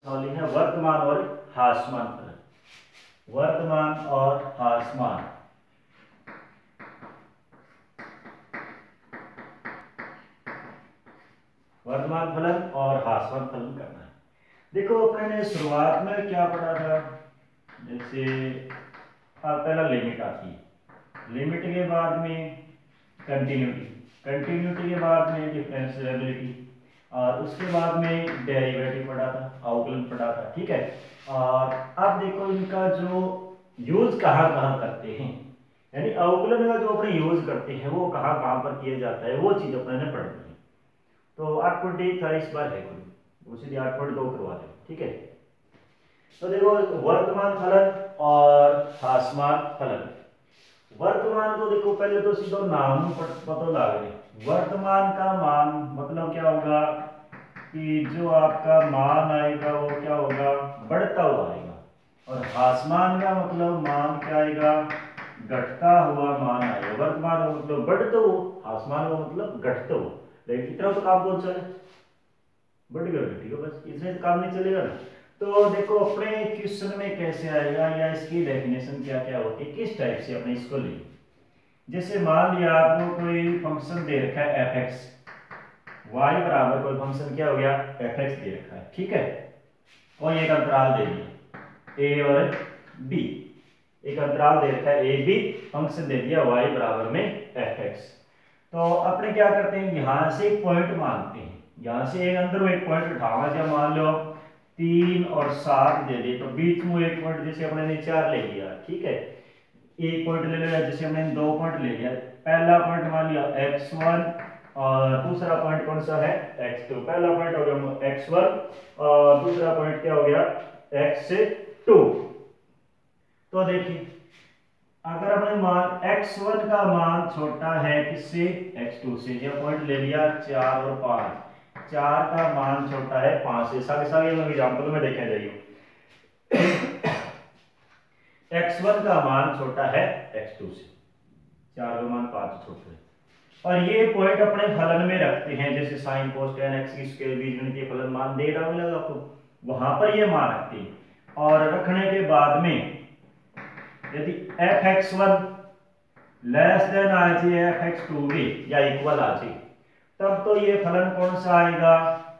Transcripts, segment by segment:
सवाल है वर्तमान और ह्रासमान फलन। वर्तमान और ह्रासमान वर्तमान फलन और ह्रासमान फलन करना है। देखो अपने ने शुरुआत में क्या पढ़ा था, जैसे पहला लिमिट आती है, लिमिट के बाद में कंटिन्यूटी, कंटिन्यूटी के बाद में डिफरेंशिएबिलिटी और उसके बाद में डेरिवेटिव पढ़ा था, अवकलन पढ़ा था। ठीक है। और अब देखो इनका जो यूज कहाँ कहाँ करते हैं, यानी अवकलन का जो अपने यूज करते हैं वो कहाँ कहाँ पर किया जाता है, वो चीज अपने ने पढ़नी है। तो 8 था इस बार है कोई, उसी 8.2 करवा दे। ठीक है। तो देखो वर्तमान फलन और ह्रासमान फलन। वर्तमान को देखो पहले तो सीधा नाम पता लगे, वर्तमान का मान मतलब क्या होगा कि जो आपका मान आएगा वो क्या होगा, बढ़ता हुआ आएगा। और ह्रासमान का मतलब मान क्या आएगा, घटता हुआ मान आएगा। वर्तमान का मतलब बढ़ते हो, ह्रासमान का मतलब घटते हो। लेकिन इतना तो काम कौन चले, बढ़ गया ठीक है, बस इसमें तो काम नहीं चलेगा ना। तो देखो अपने क्वेश्चन में कैसे आएगा या इसकी डेफिनेशन क्या क्या होती है, किस टाइप से अपने इसको लेंगे। जैसे मान लिया आपको कोई फंक्शन दे रखा है एफ एक्स, वाई बराबर कोई फंक्शन क्या हो गया एफ एक्स दे रखा है। ठीक है। और एक अंतराल दे दिया ए और बी, एक अंतराल दे रखा है ए बी, फंक्शन दे दिया वाई बराबर में एफ एक्स। तो अपने क्या करते हैं, यहां से एक पॉइंट मानते हैं, यहां से एक अंदर में एक पॉइंट उठावा, जब मान लो 3 और 7 दे दे तो बीच में एक पॉइंट, जैसे अपने ने 4 ले लिया। ठीक है। एक पॉइंट ले लिया, जैसे हमने 2 पॉइंट ले लिया। पहला पॉइंट मान लिया x1 और दूसरा पॉइंट कौन सा है x2। पहला पॉइंट हो गया x1 और दूसरा पॉइंट क्या हो गया x2। तो देखिए अगर हमने मान x1 का मान छोटा है किससे, x2 से, यह पॉइंट ले लिया 4 और 5, 4 का मान छोटा है 5 से। सागे सागे एग्जांपल में देखें जाइए, x1 का मान छोटा है x2 से, 4 का मान 5 छोटा है। और ये पॉइंट अपने फलन में रखते हैं, जैसे साइन कोस tan x की स्केल बीजगणितीय फलन मान दे रहा मिलेगा आपको, वहां पर ये मान रखते हैं। और रखने के बाद में यदि f(x1) लेस देन आ जाए f(x2) भी या इक्वल आ जाए, तब तो ये फलन कौन सा आएगा,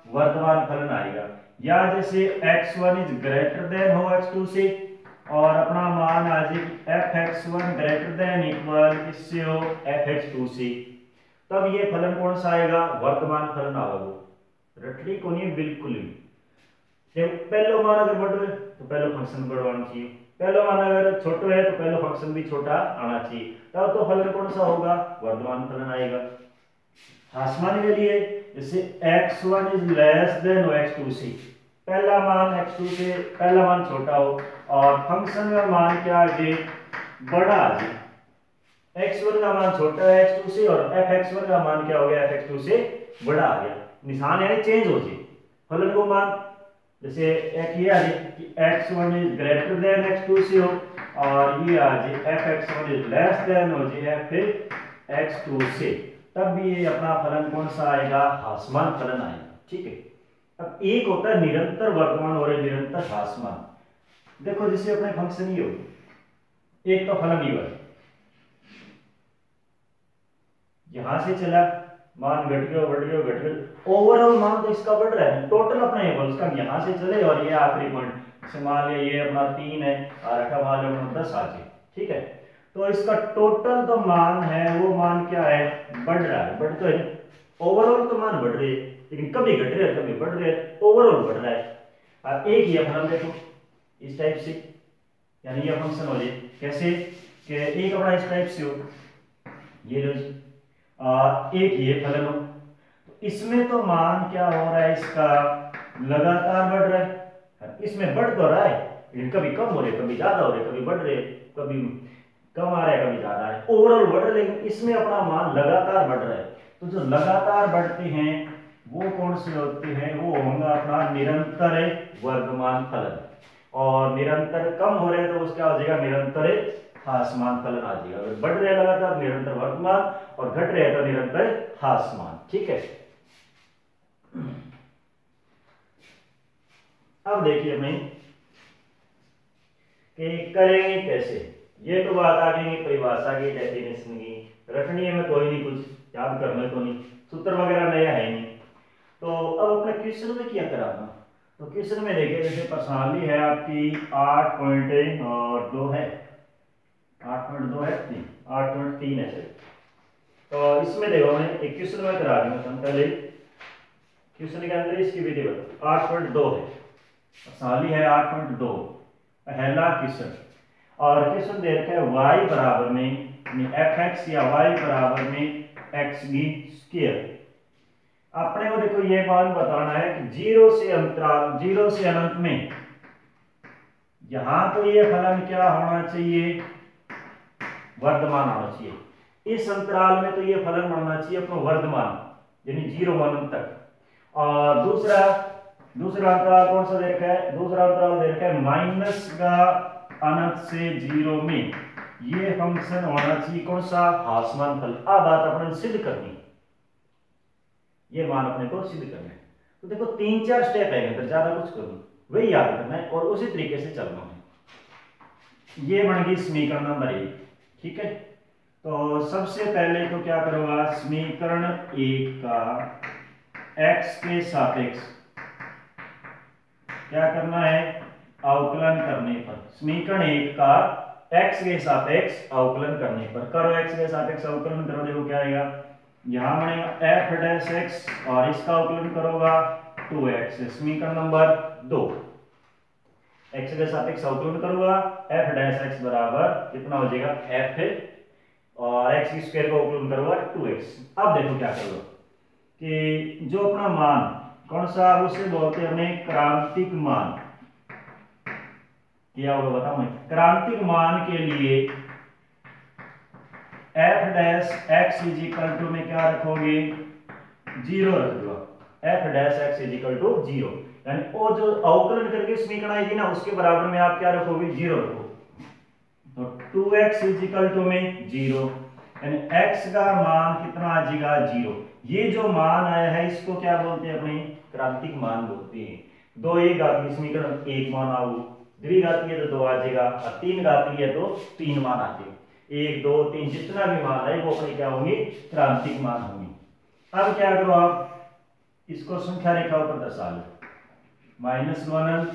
वर्तमान फलन आएगा। या जैसे x1 इज ग्रेटर देन हो x2 से और अपना मान आ जाए f(x1) ग्रेटर देन इक्वल किससे हो f(x2) से, तब ये फलन कौन सा आएगा, वर्तमान फलन आएगा। रटली को नहीं बिल्कुल भी। पहला मान अगर बढ़ रहे तो पहले फंक्शन बढ़वाना चाहिए, पहला मान अगर छोटा है तो पहला फंक्शन भी छोटा आना चाहिए, तब तो फलन कौन सा होगा, वर्तमान फलन आएगा। ह्रासमान के लिए जैसे x1 is less then x2 से, पहला मान x2 से पहला मान छोटा हो और फंक्शन का मान क्या आ जाए, बड़ा आ जाए। x1 का मान छोटा है x2 से और fx1 का मान क्या हो गया fx2 से बड़ा आ गया, निशान यानी चेंज हो जाए फलन को मान। जैसे एक ये आ जाए कि x1 is greater than x2 से हो और ये आ जाए fx1 इज लेस देन हो जाए fx2 से, तब भी ये अपना फलन कौन सा आएगा, ह्रासमान फलन आएगा। ठीक है। अब एक होता है निरंतर वर्तमान और निरंतर ह्रासमान। देखो जैसे अपने फंक्शन ये हो, एक तो फलन ये है, यहां से चला मान घट गया बढ़ गया घट गया, ओवरऑल मान तो इसका बढ़ रहा है, टोटल अपना ये बोल इसका यहां से चले और ये आखिरी पॉइंट, जैसे मान लिया ये अपना 3 है और अठा मान लिया अपना 10 आ जाए। ठीक है। तो इसका टोटल तो मान है वो मान क्या है, बढ़ रहा है, बढ़ तो है, ओवरऑल तो मान बढ़ रही है लेकिन कभी घट रहे कभी बढ़ रहे, ओवरऑल बढ़ रहा है। अब एक ये फलन देखो इस टाइप से, यानी ये फंक्शन हो जाए कैसे कि एक अपना इस टाइप से हो, ये लो जी, एक ये फलन हो, तो इसमें तो मान क्या हो रहा है, इसका लगातार बढ़ रहा है, इसमें बढ़ तो रहा है लेकिन कभी कम हो रहे कभी ज्यादा हो रहे, कभी बढ़ रहे कभी कम आ रहा है कभी ज्यादा आ रहा है, ओवरऑल बढ़ रहा है लेकिन इसमें अपना मान लगातार बढ़ रहा है। तो जो लगातार बढ़ते हैं वो कौन से होते हैं, वो होंगे अपना निरंतर वर्तमान फलन, और निरंतर कम हो रहे हैं तो उसका हो जाएगा निरंतर ह्रासमान फलन आ जाएगा। अगर बढ़ रहे लगातार निरंतर वर्तमान और घट रहे तो निरंतर ह्रासमान। ठीक है। अब देखिए मैं कि करेंगे कैसे। ये तो बात आ गई परिभाषा की, डेफिनेशन की, रखनी है, मैं कोई नहीं, कुछ याद करने तो नहीं, सूत्र वगैरह नया है नहीं। तो अब अपने क्वेश्चन में क्या कराना। तो क्वेश्चन में देखिए जैसे प्रश्नावली है आपकी 8.2 है, 8.2 है, 8.3 है सर। तो इसमें देखो मैं एक क्वेश्चन में करा दूंगा, पहले क्वेश्चन के अंदर इसकी विधि बता। 8.2 है, प्रश्नावली है 8.2, पहला क्वेश्चन। और क्वेश्चन दे रखा है y बराबर में fx या y बराबर में x की स्क्वायर। अपने को देखो ये मान बताना है कि जीरो से अंतराल, जीरो से अनंत में यहां तो ये फलन क्या होना चाहिए, वर्धमान होना चाहिए। इस अंतराल में तो ये फलन बनना चाहिए अपना वर्धमान, यानी 0 अनंत तक। और दूसरा अंतराल कौन सा दे रखा है, दूसरा अंतराल दे रखा है माइनस का अनंत से 0 में ये फंक्शन होना चाहिए कौन सा, हासमान फल। अब बात अपने सिद्ध करनी, ये मान अपने को सिद्ध करना है। तो देखो 3-4 स्टेप है, तो ज्यादा कुछ करूं वही याद करना है और उसी तरीके से चलना है। ये बन गई समीकरण नंबर 1, ठीक है। तो सबसे पहले तो क्या करूंगा, समीकरण 1 का x के सापेक्ष क्या करना है, अवकलन करने पर। समीकरण 1 का x के सापेक्ष अवकलन करने पर करो, x के सापेक्ष अवकलन करो, देखो क्या आएगा, यहां बनेगा f डैश x और इसका अवकलन करोगा 2x। समीकरण नंबर 2, x के सापेक्ष अवकलन करूंगा f डैश x बराबर कितना हो जाएगा, f और x की स्क्वायर का अवकलन करूंगा 2x। अब देखो क्या करोगे कि जो अपना मान कौन सा, उसे बोलते हैं अपने क्रांतिक मान। क्या होगा बताओ मैं, क्रांतिक मान के लिए f dash x is equal to में क्या रखोगे, 0 रख दो। f dash x is equal to 0, यानी वो जो अवकलन करके समीकरण आएगी ना उसके बराबर में आप क्या रखोगे, 0 रखो। तो 2x इज इक्वल टू में 0, यानी x का मान कितना आ जाएगा, 0। ये जो मान आया है इसको क्या बोलते हैं, अपने क्रांतिक मान बोलते हैं। 2 एक घातीय समीकरण 1 मान आओ, द्विघातीय है तो 2 आ जाएगा, और 3 घातीय है तो 3 मान आ जाएगा। 1 2 3 जितना भी मान है वो अपने क्या होंगे, क्रांतिक मान होंगे। अब क्या करो आप, इसको संख्या रेखाओं पर दर्शा लो, माइनस का अनंत,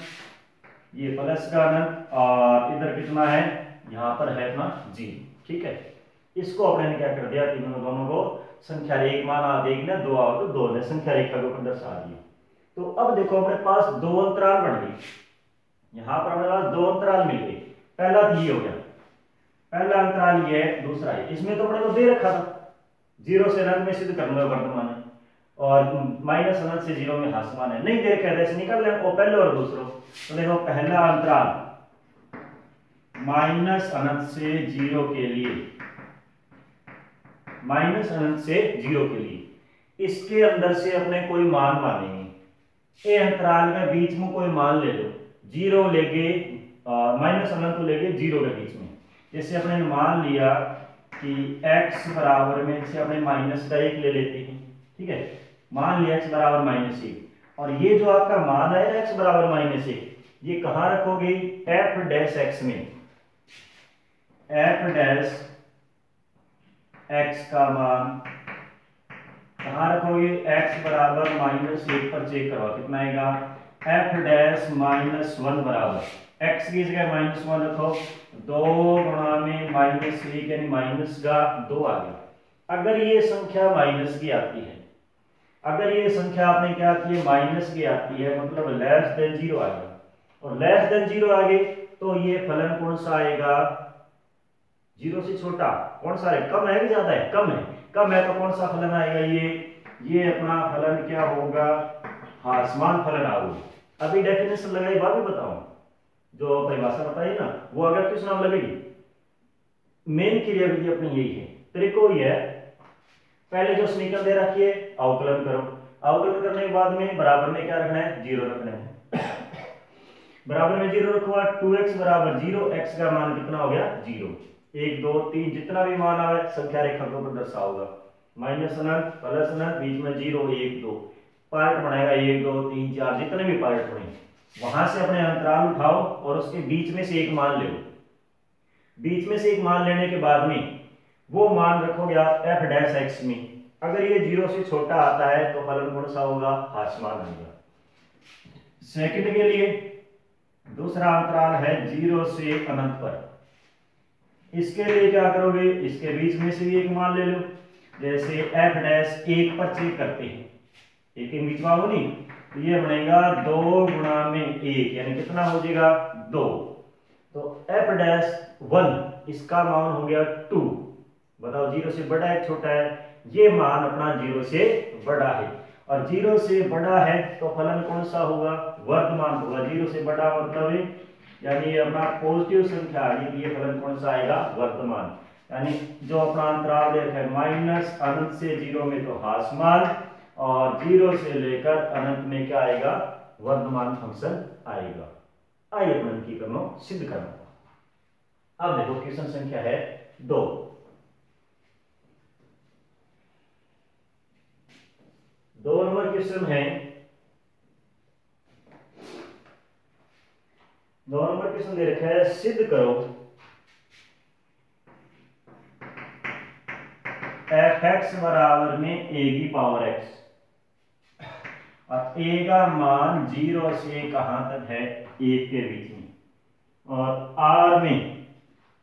ये प्लस का अनंत, और इधर कितना है, यहाँ पर है अपना 0, ठीक है। इसको अपने ने क्या कर दिया, तीनों दोनों को संख्या एक मान आ, एक ना 2 आओ तो 2 ने संख्या रेखा को दर्शा दिया। तो अब देखो अपने पास 2 अंतराल बन गए, यहां पर हमारे पास 2 अंतराल मिल गए। पहला तो ये हो गया, पहला अंतराल ये है, दूसरा है। इसमें तो अपने को दे रखा था 0 से अनंत में सिद्ध करना है वर्तमान है, और माइनस अनंत से 0 में हासमान है, नहीं दे रखा है, ऐसे निकाल लें वो पहले और दूसरों। तो देखो पहला अंतराल माइनस अनंत से 0 के लिए, माइनस अनंत से 0 के लिए, इसके अंदर से अपने कोई मान मानेंगे। ए अंतराल में बीच में कोई मान ले लो, 0 लेके माइनस अनंत लेके 0 के बीच में। जैसे अपने मान लिया कि x बराबर में से अपने माइनस का 1 ले लेते हैं, ठीक है। मान लिया x बराबर -1, और ये जो आपका मान है x बराबर -1, ये कहां रखोगे, f डैश x में। f डैश x का मान कहां रखोगे, x बराबर -1 पर चेक करो कितना आएगा, f डैश -1 बराबर x की जगह -1 रखो, 2 गुणा में -1 यानी माइनस का 2 आ गया। अगर ये संख्या माइनस की आती है, अगर ये संख्या आपने क्या की है, माइनस की आती है, मतलब लेस देन 0 आ गया, और लेस देन 0 आ गए तो ये फलन कौन सा आएगा, 0 से छोटा कौन सा है, कम है कि ज्यादा है, कम है। कम है तो कौन सा फलन आएगा, ये अपना फलन क्या होगा, हासमान फलन आओगे। अभी डेफिनेशन लगाई बाद में बताऊं, जो परिभाषा बताई ना वो अगर किस नाम लगेगी, मेन क्रियाविधि अपनी यही है, तरीको ये है। पहले जो समीकरण दे रखी है अवकलन करो, अवकलन करने के बाद में बराबर में क्या रखना है, 0 रखना है। बराबर में 0 रखूंगा, 2x बराबर 0, x का मान कितना हो गया, 0। 1 2 3 जितना भी मान आवे संख्या रेखा को दर्शाओगा, माइनस अनंत प्लस अनंत, बीच में 0 1 2 पार्ट बनाएगा, 1 2 3 4 जितने भी पार्ट बने। वहां से अपने अंतराल उठाओ और उसके बीच में से एक मान लो। बीच में से एक मान लेने के बाद में वो मान रखोगे आप एफ डैश एक्स में। अगर ये 0 से छोटा आता है तो फलन कौन सा होगा, हास्यमान होगा। सेकंड के लिए दूसरा अंतराल है 0 से अनंत पर। इसके लिए क्या करोगे, इसके बीच में से भी एक मान ले लो। जैसे एफ डैश 1 पर चेक करते हैं, एक के बीच में हो नहीं, तो ये बनेगा 2 गुणा में 1 यानी कितना हो जाएगा 2। तो एफ डैश 1 इसका मान हो गया 2। बताओ 0 से बड़ा है छोटा है, ये मान अपना 0 से बड़ा है और 0 से बड़ा है तो फलन कौन सा होगा, वर्धमान होगा। 0 से बड़ा मतलब यानी ये अपना पॉजिटिव संख्या आएगी, ये फलन कौन सा आएगा, वर्धमान। यानी जो अपना अंतराल देखा है माइनस अनंत से 0 में तो हास्यमान और 0 से लेकर अनंत में क्या आएगा, वर्धमान फंक्शन आएगा। आइए अपन की करना सिद्ध करना। अब देखो क्वेश्चन संख्या है 2। दो नंबर क्वेश्चन है, 2 नंबर क्वेश्चन दे रखा है सिद्ध करो एफ एक्स बराबर में ए की पावर एक्स और ए का मान 0 से कहां तक है, 1 के बीच में। और आर में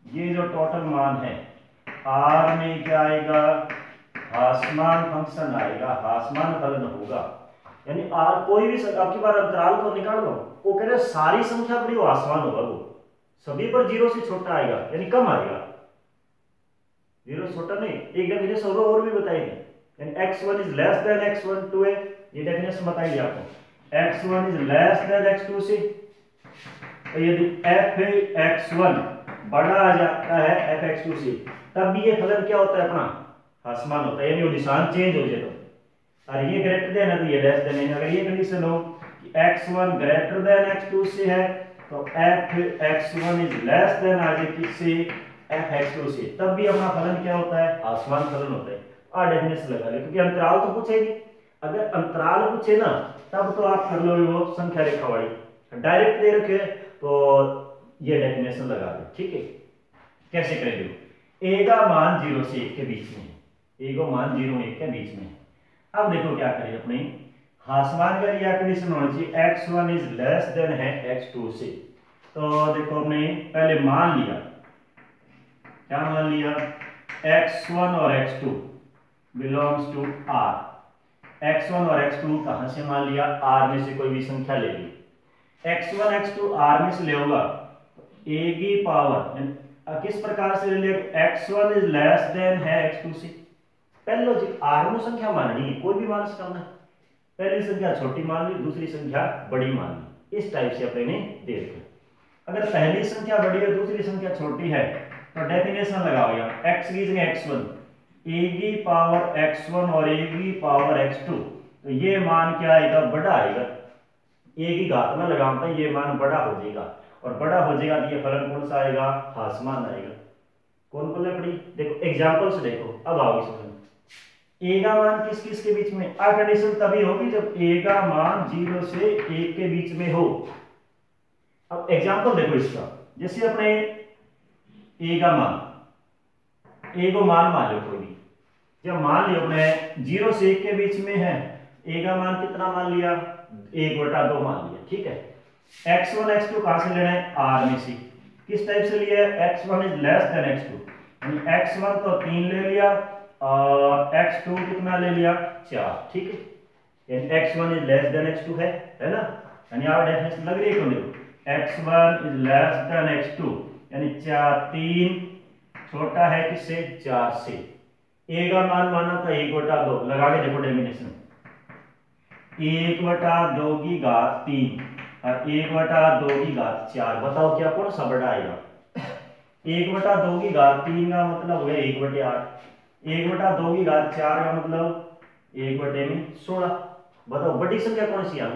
ये जो टोटल मान है, आर में क्या आएगा, हास्यमान फंक्शन आएगा, हास्यमान फलन होगा। यानी आर कोई भी आपकी बार अंतराल को निकाल लो, वो कह रहे सारी संख्या बड़ी हास्यमान होगा, वो सभी पर 0 से छोटा आएगा यानी कम आएगा। 0 से छोटा नहीं, एक डेफिनेशन और भी बताएगी। यानी x1 is less then x1 to है, ये डेफिनेशन बताइए आपको। x1 is less then x2 से, तो यदि f(x1) बड़ा आ जाता है f(x2) से, तब भी ये फलन क्या होता है, अपना हास्यमान होता है। यानी वो निशान चेंज हो जाए तो, और ये ग्रेटर देन है तो ये लेस देन है। अगर ये कंडीशन हो कि x1 ग्रेटर देन x2 से है तो f(x1) इज लेस देन आ जाए किससे, f(x2) से, तब भी अपना फलन क्या होता है, हास्यमान फलन होता है। और डेफिनेशन लगा ले, क्योंकि अंतराल तो पूछेगी। अगर अंतराल पूछे ना तब तो आप कर लो वो संख्या रेखावाड़ी, डायरेक्ट दे रखे तो ये डेफिनेशन लगा दो। ठीक है, कैसे करेंगे, ए का मान 0 से 1 के बीच में है, ए का मान 0 1 के बीच में है। अब देखो क्या करें, अपनी हास्यमान का यह कंडीशन होना चाहिए x1 इज लेस देन है x2 से। तो देखो हमने पहले मान लिया, क्या मान लिया, x1 और x2 belongs to r। x1 और x2 कहां से मान लिया, r में से कोई भी संख्या ले ली। x1 x2 r में से ले होगा a की पावर किस प्रकार से ले लिया, x1 इज लेस देन है x2 से। पहले लॉजिक r में संख्या माननी है, कोई भी मान से करना है। पहली संख्या छोटी मान ली, दूसरी संख्या बड़ी मान ली, इस टाइप से अपने दे रखा। अगर पहली संख्या बड़ी है दूसरी संख्या छोटी है तो डेफिनेशन लगाओ, यहाँ x की जगह x1, a की पावर x1 और a की पावर x2, तो ये मान क्या आएगा, बड़ा आएगा। a की घात में लगाता है, ये मान बड़ा हो जाएगा और बड़ा हो जाएगा तो ये फलन कौन सा आएगा, हास्यमान आएगा। कौन कौन पड़ी, देखो एग्जांपल से देखो, अब आओगे समझ। a का मान किस किस के बीच में, आ कंडीशन तभी होगी जब a का मान 0 से 1 के बीच में हो। अब एग्जांपल देखो इसका, जैसे अपने a का मान, a को मान लो कोई भी, जब मान लिया अपने 0 से 1 के बीच में है, a का मान कितना मान लिया, 1/2 मान लिया। ठीक है, x1 x2 कहां से लेना है, r में से। किस टाइप से लिया है, x1 is less then x2, यानी x1 तो 3 ले लिया और x2 कितना ले लिया, 4। ठीक है, यानी x1 is less then x2 है ना। यानी आप डेफिनेशन लग रही है, देखो x1 is less then x2 यानी 3 छोटा है किससे, 4 से। a का मान माना था 1/2, लगा के देखो डेफिनेशन, 1/2 की घात 3 और 1/2 की घात 4, बताओ क्या कौन सा बड़ा आएगा। 1/2 की घात 3 का मतलब हो गया 1/8, 1/2 की घात 4 का मतलब 1/16। बताओ बड़ी संख्या कौन सी है।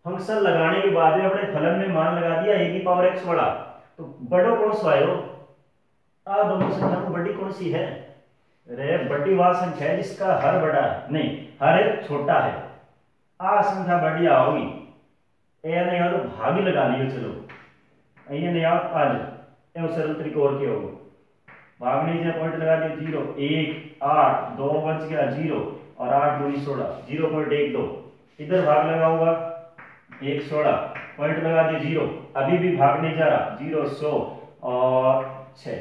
फंक्शन लगाने के बाद में अपने फलन में मान लगा दिया a की पावर x बड़ा, तो बड़ो कौन सा आयो, आ दोनों संख्या में बड़ी कौन सी है, अरे बड़ी वह संख्या है जिसका हर बड़ा है, नहीं हर एक छोटा है। आ संख्या बड़ी आओगी, ए नहीं आओ तो भाग ही लगा लियो चलो अँ नहीं आओ 5 एवं सरल तरीके और के होगा भाग नहीं जाए पॉइंट लगा दिए 0 1 8 2 बच गया 0 और 8 दूनी 16 0.12 इधर भाग लगा हुआ 1 16 पॉइंट लगा दिए 0 अभी भी भाग नहीं जा रहा 0 100 और 6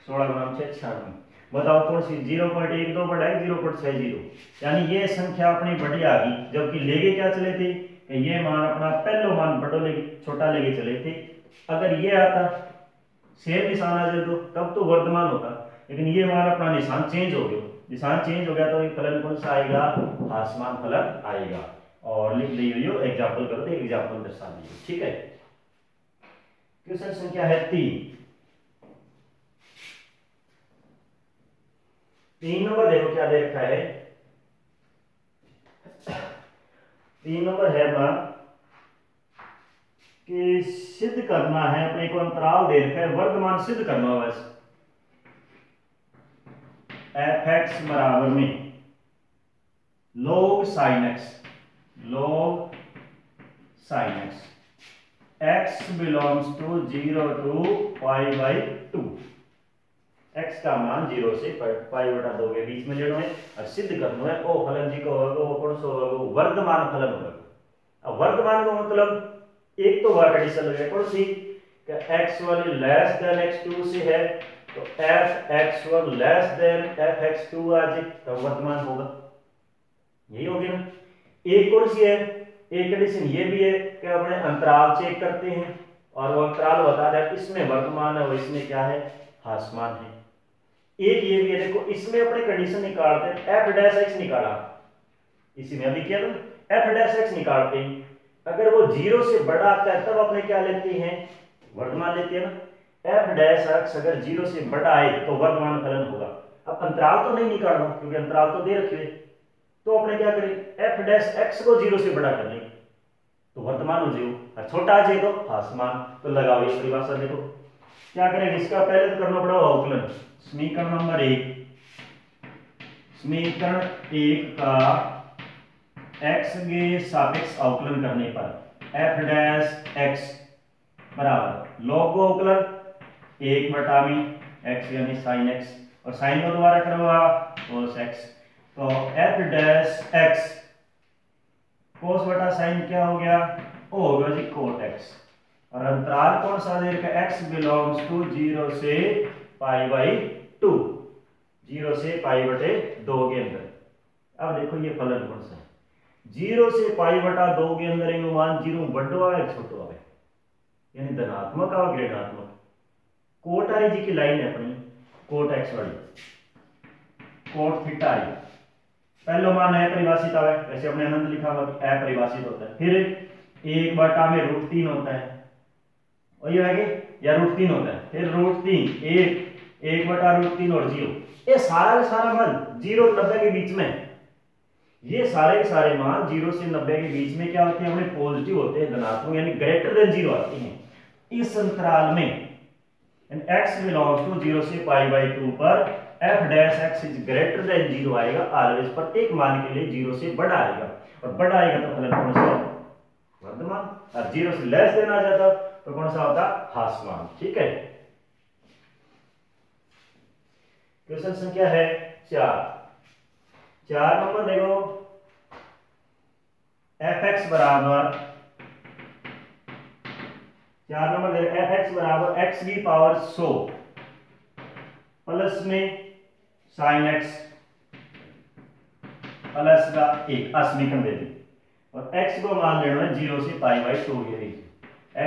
16 गुना 6 96 बताओ कौन सी 0.12 बढ़ाई 0.60 यानी ये संख्या अपनी बड़ी आ गई जबकि लेके क्या चले थे कि ये मान अपना पहलो मान बड़ो लेके छोटा लेके चले थे अगर ये आता सेम निशान आ जाए तो तब तो वर्धमान होता लेकिन ये मान अपना निशान चेंज हो गया निशान चेंज हो गया तो ये फलन कौन सा आएगा ह्रासमान फलन आएगा और लिख लीजिए एग्जाम्पल करो तो एग्जाम्पल दर्शा दीजिए ठीक है। क्वेश्चन संख्या है 3 नंबर देखो क्या दे रखा है 3 नंबर है अपना कि सिद्ध करना है अपने को अंतराल दे रखा है वर्धमान सिद्ध करना है बस एफ एक्स बराबर में log sin x x belongs to 0 to pi by 2 x का मान 0 से पाई बटा 2 के बीच में लेना है और सिद्ध करना है ओ फलन जी को होगा वो कौन सा होगा वर्धमान फलन होगा। अब वर्धमान का मतलब एक तो बार कंडीशन लगे कौन सी कि x1 लेस देन x2 से है तो f(x1) लेस देन f(x2) आ जाए तो वर्धमान होगा यही होगी ना। एक कौन सी है एक कंडीशन ये भी है कि अपने अंतराल चेक करते हैं और वो अंतराल बता रहा है इसमें वर्तमान है और इसमें क्या है ह्रासमान है। एक ये भी है देखो इसमें अपने कंडीशन निकालते हैं f' निकाला इसी में अभी किया था f' निकालते हैं अगर वो 0 से बड़ा आता है तब अपने क्या लेते हैं वर्तमान लेते हैं ना f' अगर 0 से बड़ा आए तो वर्तमान फलन होगा। अब अंतराल तो नहीं निकालना क्योंकि अंतराल तो दे रखे तो अपने क्या करें f' को 0 से बड़ा कर लेंगे तो वर्तमान हो जाए और छोटा आ जाए तो ह्रासमान। तो लगाओ ये परिभाषा देखो क्या करेंगे इसका पहले तो करना पड़ेगा अवकलन समीकरण नंबर 1 समीकरण 1 का x के सापेक्ष अवकलन करने पर f' बराबर log को अवकलन 1 बटा में x यानी sin x और sin को दोबारा करवा cos x तो f' cos बटा sin क्या हो गया ओ होगा जी cot x और अंतराल कौन सा दे रखा x बिलोंग्स टू 0 से पाई बाई 2 0 से पाई बटे 2 के अंदर। अब देखो ये फलन कौन सा है 0 से पाई बटा 2 के अंदर एक मान 0 बड़ो आवे छोटो आवे यानी धनात्मक और ऋणात्मक कोट आई जी की लाइन है अपनी कोट x वाली कोट थीटा आई पहला मान है परिभाषित आवे वैसे अपने अनंत लिखा हुआ अपरिभाषित होता है फिर 1 बटा में √3 होता है और ये है या √3 होता है फिर √3 1 बटा √3 और 0 ये सारा का सारा मान 0 और 90 के बीच में ये सारे के सारे मान 0 से 90 के बीच में क्या होते हैं हमें पॉजिटिव होते हैं धनात्मक यानी ग्रेटर देन 0 आते हैं। इस अंतराल में x बिलोंग्स टू 0 से पाई बाई 2 पर f' इज ग्रेटर देन 0 आएगा ऑलवेज प्रत्येक मान के लिए 0 से बड़ा आएगा और बड़ा आएगा तो फलन कौन सा वर्धमान और 0 से लेस देन आ जाता तो कौन सा होता ह्रासमान। ठीक है क्वेश्चन संख्या है 4 नंबर देखो f(x) बराबर 4 नंबर देखो f(x) बराबर x की पावर 100 प्लस में sin x प्लस का 1 समीकरण दे दी और x को मान लेना है 0 से पाई बाई 2 के बीच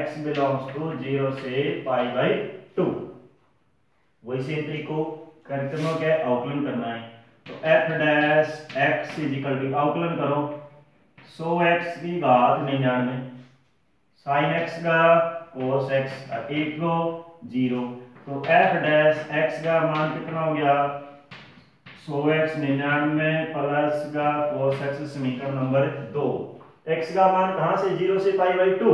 x बिलोंग्स टू 0 से पाई बाई 2 वैसे तरीको करना क्या है अवकलन करना है तो f' इज इक्वल टू अवकलन करो 100x की घात 99 sin x का cos x और 1 को 0 तो f' का मान कितना हो गया 100x 99 प्लस का cos x समीकरण नंबर 2 x का मान कहां से 0 से pi by 2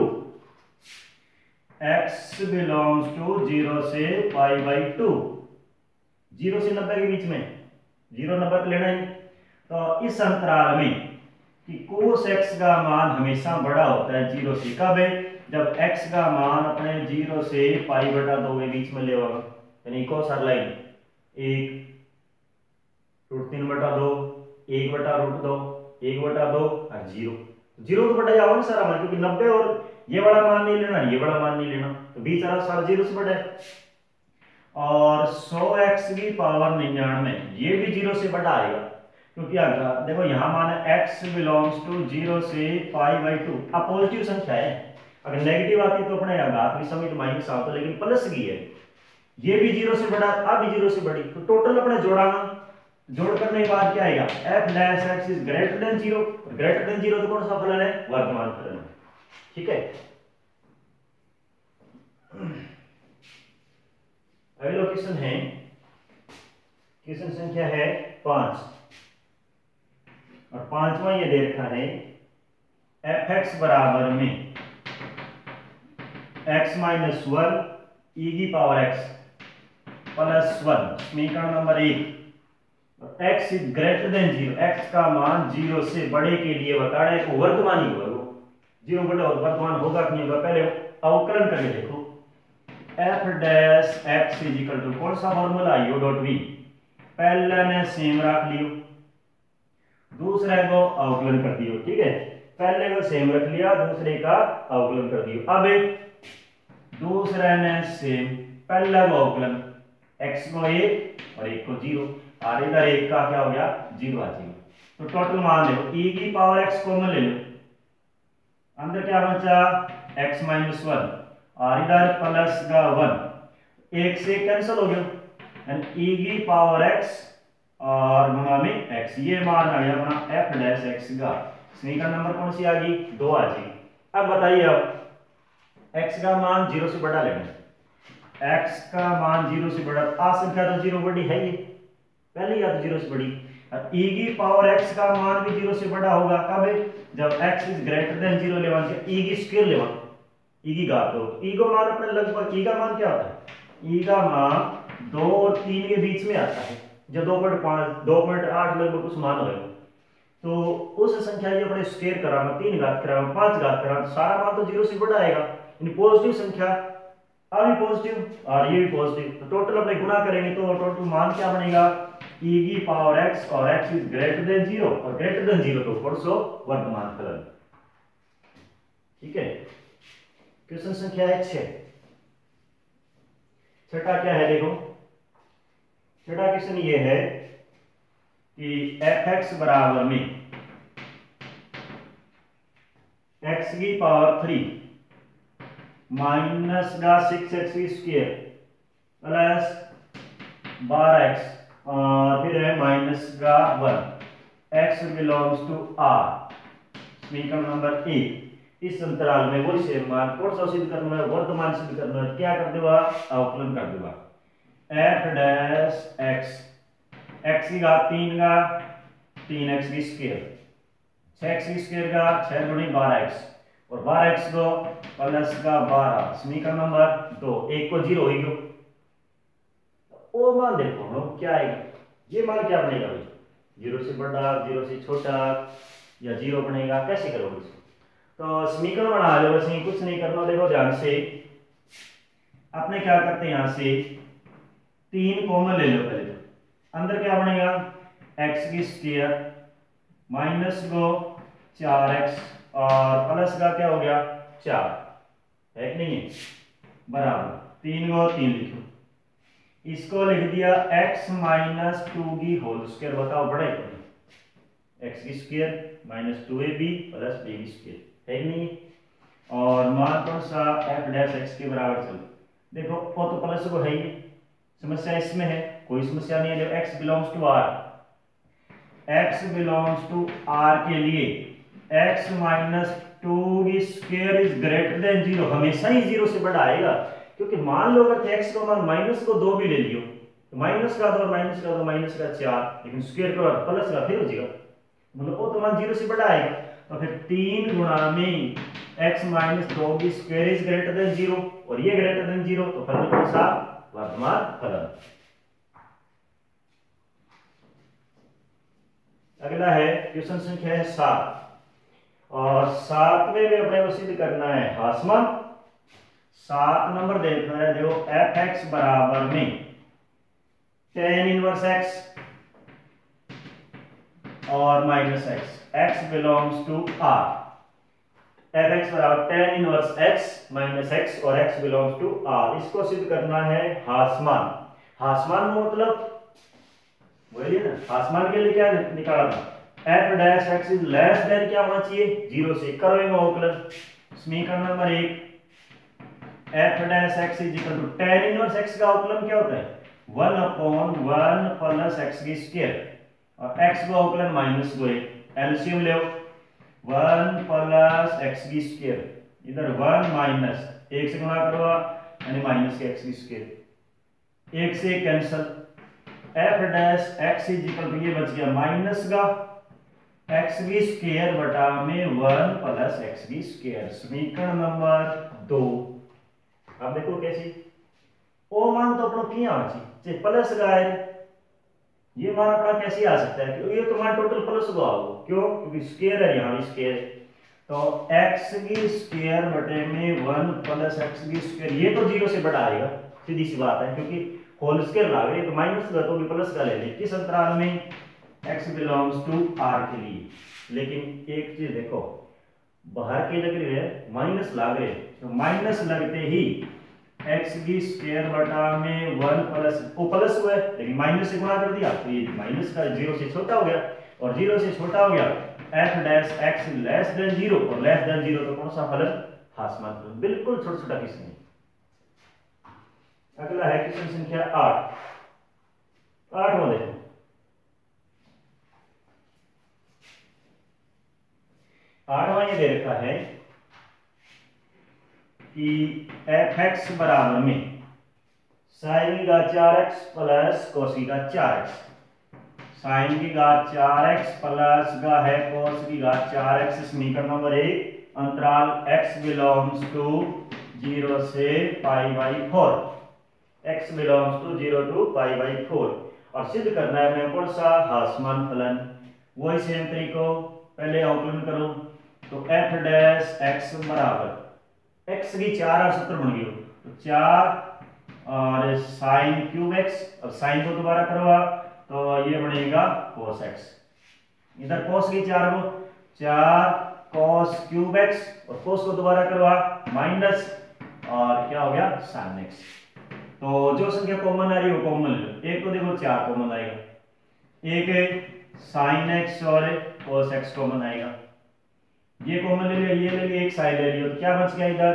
x belongs to 0 से पाई बाई 2 0 से 90 के बीच में 0 90 लेना है तो इस अंतराल में कि कोस एक्स का मान हमेशा बड़ा होता है 0 से। कब है? जब x का मान अपने 0 से पाई बटा 2 के बीच में ले होगा, यानी कोस हर लाइन 1√3/2, 1/√2, 1/2 और 0। 0 तो बटा जाओगे सारा मान, क्योंकि 90 और ये बड़ा मान नहीं लेना, ये बड़ा मान नहीं लेना, तो बीच सारा 0 से बड़ा है। और 100x की पावर 99 ये भी 0 से बड़ा आएगा, क्योंकि देखो यहाँ मान है x बिलोंग्स टू 0 से π/2। अब पॉजिटिव संख्या है, अगर नेगेटिव आती तो अपने घात की समीट माइनस आता, लेकिन प्लस की है, ये भी 0 से बड़ा, अब भी 0 से बड़ी, तो टोटल अपने जोड़ाना, जोड़ करने के बाद क्या आएगा? f dash x is greater than 0। Greater than 0 तो कौन सा फलन है? वर्तमान फलन। ठीक है, अगला क्वेश्चन है, क्वेश्चन संख्या है 5 और 5वां ये दे रखा है fx बराबर में x माइनस 1 e की पावर x प्लस 1, समीकरण number 1। x is greater than 0, x का मान 0 से बड़े के लिए बता रहे हैं, वर्तमान ही होगा, वो 0 बड़ा और वर्तमान होगा कि नहीं होगा, पहले अवकलन करके देखो। f dash x is equal to कौन सा फॉर्मूला? u dot v। पहले ने सेम रख लियो, दूसरे को अवकलन कर दियो। ठीक है, पहले को सेम रख लिया, दूसरे का अवकलन कर दियो। अब दूसरे ने सेम, पहला को अवकलन, x को 1 और 1 को 0, और इधर 1 का क्या हो गया? 0 आ जाएगा। तो टोटल मान लो e की पावर x कॉमन ले लो, अंदर क्या बचा? x माइनस 1 और इधर प्लस का 1, 1 से कैंसिल हो गया, यानी e की पावर x और गुणा में x, ये मान आ गया अपना f डैश x का। समीकरण नंबर कौन सी आ गई? 2 आ जाएगी। अब बताइए, अब x का मान 0 से बड़ा लेना, x का मान 0 से बड़ा, आ संख्या तो 0 बड़ी है, ये पहले या तो 0 से बड़ी, और e की पावर x का मान भी 0 से बड़ा होगा। कब? जब x इज ग्रेटर देन 0 लेवा, e की स्क्वायर लेवा, e की घात हो, e का मान अपने लगभग, e का मान क्या होता है? e का मान 2 और 3 के बीच में आता है, जो 2.5 2.8 लगभग कुछ मान होगा, तो उस संख्या ये अपने स्क्वायर करा, 3 घात करा, 5 घात करा, तो सारा मान तो 0 से बड़ा आएगा, यानी पॉजिटिव संख्या, आ भी पॉजिटिव और ये भी पॉजिटिव, तो टोटल अपने गुणा करेंगे तो टोटल मान क्या बनेगा? e की पावर x और x इज ग्रेटर देन 0, और ग्रेटर देन 0 तो कौन सा? वर्तमान फलन। ठीक है, क्वेश्चन संख्या है 6। छठा क्या है? देखो, छठा क्वेश्चन ये है कि fx बराबर में x की पावर 3 माइनस का 6x की स्क्वायर प्लस 12x और फिर है माइनस का 1, x बिलोंग्स टू r। समीकरण नंबर 1, इस अंतराल में वही से मान कौन सा सिद्ध करना है? वर्तमान सिद्ध करना है। क्या कर देगा? अवकलन कर देगा। f डैश x, x की घात 3 का 3x की स्क्वायर, 6x की स्क्वायर का 6 गुणी 12x और 12x को प्लस का 12, समीकरण नंबर 2। 1 को 0 हो गया, वो मान देखो हम लोग क्या आएगा, ये मान क्या बनेगा भाई? 0 से बड़ा, 0 से छोटा या 0 बनेगा, कैसे करोगे इसको? तो समीकरण बना लो, बस कुछ नहीं करना। देखो ध्यान से, आपने क्या करते हैं, यहां से 3 कॉमन ले लो पहले, तो अंदर क्या बनेगा? x की स्क्वायर माइनस को 4x और प्लस का क्या हो गया? 4 है कि नहीं है, बराबर 3 को 3 लिखो, इसको लिख दिया x माइनस 2 की होल स्क्वायर। बताओ बड़ा है, x की square minus 2ab plus b की स्क्वायर है कि नहीं। और मान कौन सा? f डैश x के बराबर। चलो देखो, वो तो प्लस को है ही, समस्या इसमें है, कोई समस्या नहीं है। x belongs to r, x belongs to r के लिए x माइनस 2 की स्क्वायर इज ग्रेटर देन 0, हमेशा ही 0 से बड़ा आएगा, क्योंकि मान लो अगर x का मान माइनस को 2 भी ले लियो, तो माइनस का 2 और माइनस का 2 माइनस का 4, लेकिन स्क्वायर का प्लस का फिर हो जाएगा, मतलब वो तो मान 0 से बड़ा आएगा। तो फिर 3 गुणा में x माइनस 2 की स्क्वायर इज ग्रेटर देन 0 और ये ग्रेटर देन 0, तो फलन कौन सा? वर्तमान फलन। अगला है क्वेश्चन संख्या है 7। और सातवें में अपने को सिद्ध करना है हासमन। 7 नंबर देखना है जो एफ एक्स बराबर में tan इनवर्स एक्स और minus x, x belongs to r. F x बराबर tan inverse x minus x और एक्स बिलोंग्स टू आर, इसको सिद्ध करना है हासमान। हासमान मतलब वही है ना, हासमान के लिए क्या निकाला था, f dash x is less than क्या होना चाहिए, 0 से। करेंगे अवकलन, समीकरण number 1 f dash x is equal to tan inverse x का अवकलन क्या होता है 1/1 प्लस एक्स की स्क्वायर और एक्स को अवकलन माइनस को एलसीएम ले 1 प्लस एक्स की स्क्वायर, इधर 1 माइनस 1 से गुणा करो यानी माइनस के एक्स की स्क्वायर, 1 से cancel, f dash x is equal to ये बच गया माइनस का एक्स की स्क्वायर बटा में 1 प्लस एक्स की स्क्वायर, समीकरण नंबर 2। अब देखो कैसी ओ मान तो अपना क्या आना चाहिए प्लस का है, ये मान अपना कैसे आ सकता है, क्योंकि ये तो मान टोटल प्लस का होगा, क्यों, क्योंकि स्क्वायर है यहाँ भी स्क्वायर, तो x की स्क्वायर बटे में 1 प्लस एक्स की स्क्वायर, ये तो 0 से बड़ा आएगा, सीधी सी बात है, क्योंकि होल स्क्वायर ला रहे तो माइनस का तो भी प्लस का ले ले, किस अंतराल में, x बिलोंग्स टू r के लिए। लेकिन एक चीज देखो, बाहर की लग रही है माइनस लाग रहे, तो माइनस लगते ही x की स्क्वायर बटा में 1 प्लस वो प्लस हुआ है लेकिन माइनस से गुणा कर दिया तो ये माइनस का 0 से छोटा हो गया, और 0 से छोटा हो गया f dash x less then 0, और लेस देन 0 तो कौन सा फलन, हासमान फलन, बिल्कुल छोटा छोटा क्वेश्चन है। अगला है क्वेश्चन संख्या 8, 8वां देखो, 8वां ये दे रखा है कि एफ एक्स बराबर में साइन की घात 4x प्लस कोस की घात 4x, साइन की घात 4x प्लस का है कोस की घात 4x, समीकरण नंबर 1 अंतराल x बिलोंग्स टू 0 से π/4, x बिलोंग्स टू 0 टू π/4, और सिद्ध करना है हमें कौन सा, हासमान फलन। वही सेम तरीको पहले अवकलन करो, तो f डैश x बराबर x की 4 और सूत्र बन गया, तो 4 और साइन क्यूब x, अब साइन को दोबारा करवा तो ये बनेगा cos x, इधर cos की 4 को 4 cos क्यूब x और cos को दोबारा करवा माइनस और क्या हो गया sin x। तो जो संख्या कॉमन आ रही है वो कॉमन लो, एक को देखो 4 कॉमन आएगा, एक sin x और cos x कॉमन आएगा, ये कॉमन ले लिया, ये ले लिया, एक साइन ले लिया, तो क्या बच गया इधर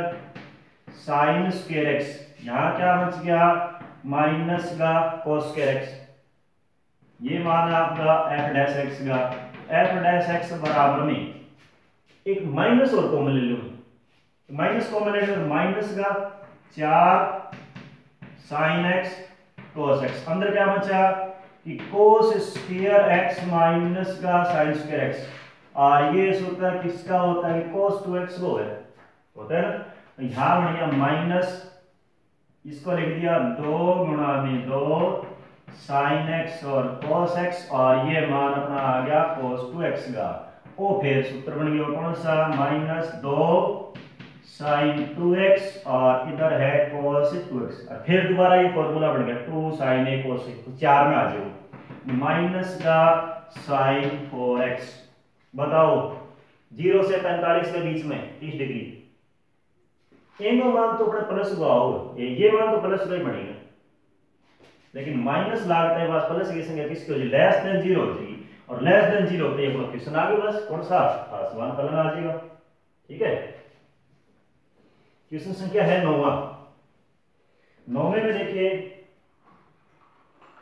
साइन स्क्वायर एक्स, यहाँ क्या बच गया माइनस का कोस स्क्वायर एक्स, ये मान आपका एफ डैश एक्स का, एफ डैश एक्स बराबर में एक माइनस और कॉमन ले लो, माइनस कॉमन ले लो, माइनस का 4 साइन एक्स कोस एक्स, अंदर क्या बचा कि कोस स्क्वायर एक्स माइनस का साइन स्क्वायर एक्स, और ये सूत्र किसका होता है, cos 2x को है, होता है ना, तो यहां बन गया माइनस, इसको लिख दिया 2 गुणा में 2 sin x और cos x, और ये मान अपना आ गया cos 2x का, वो फिर सूत्र बन गया कौन सा, -2 sin 2x और इधर है cos 2x, और फिर दोबारा ये फॉर्मूला बन गया 2 sin a cos a, 4 में आ जाओ माइनस का sin 4x। बताओ 0 से 45 के बीच में 30 डिग्री, इनका मान तो अपने प्लस हुआ हो, ये मान तो प्लस का ही बनेगा, लेकिन माइनस लागता है बस प्लस की संख्या किसकी हो जाएगी, लेस देन 0 हो जाएगी, और लेस देन 0 होते ही क्वेश्चन आ गया, बस कौन सा, हासमान फलन आ जाएगा। ठीक है, क्वेश्चन संख्या है 9वां, 9वें में देखिए,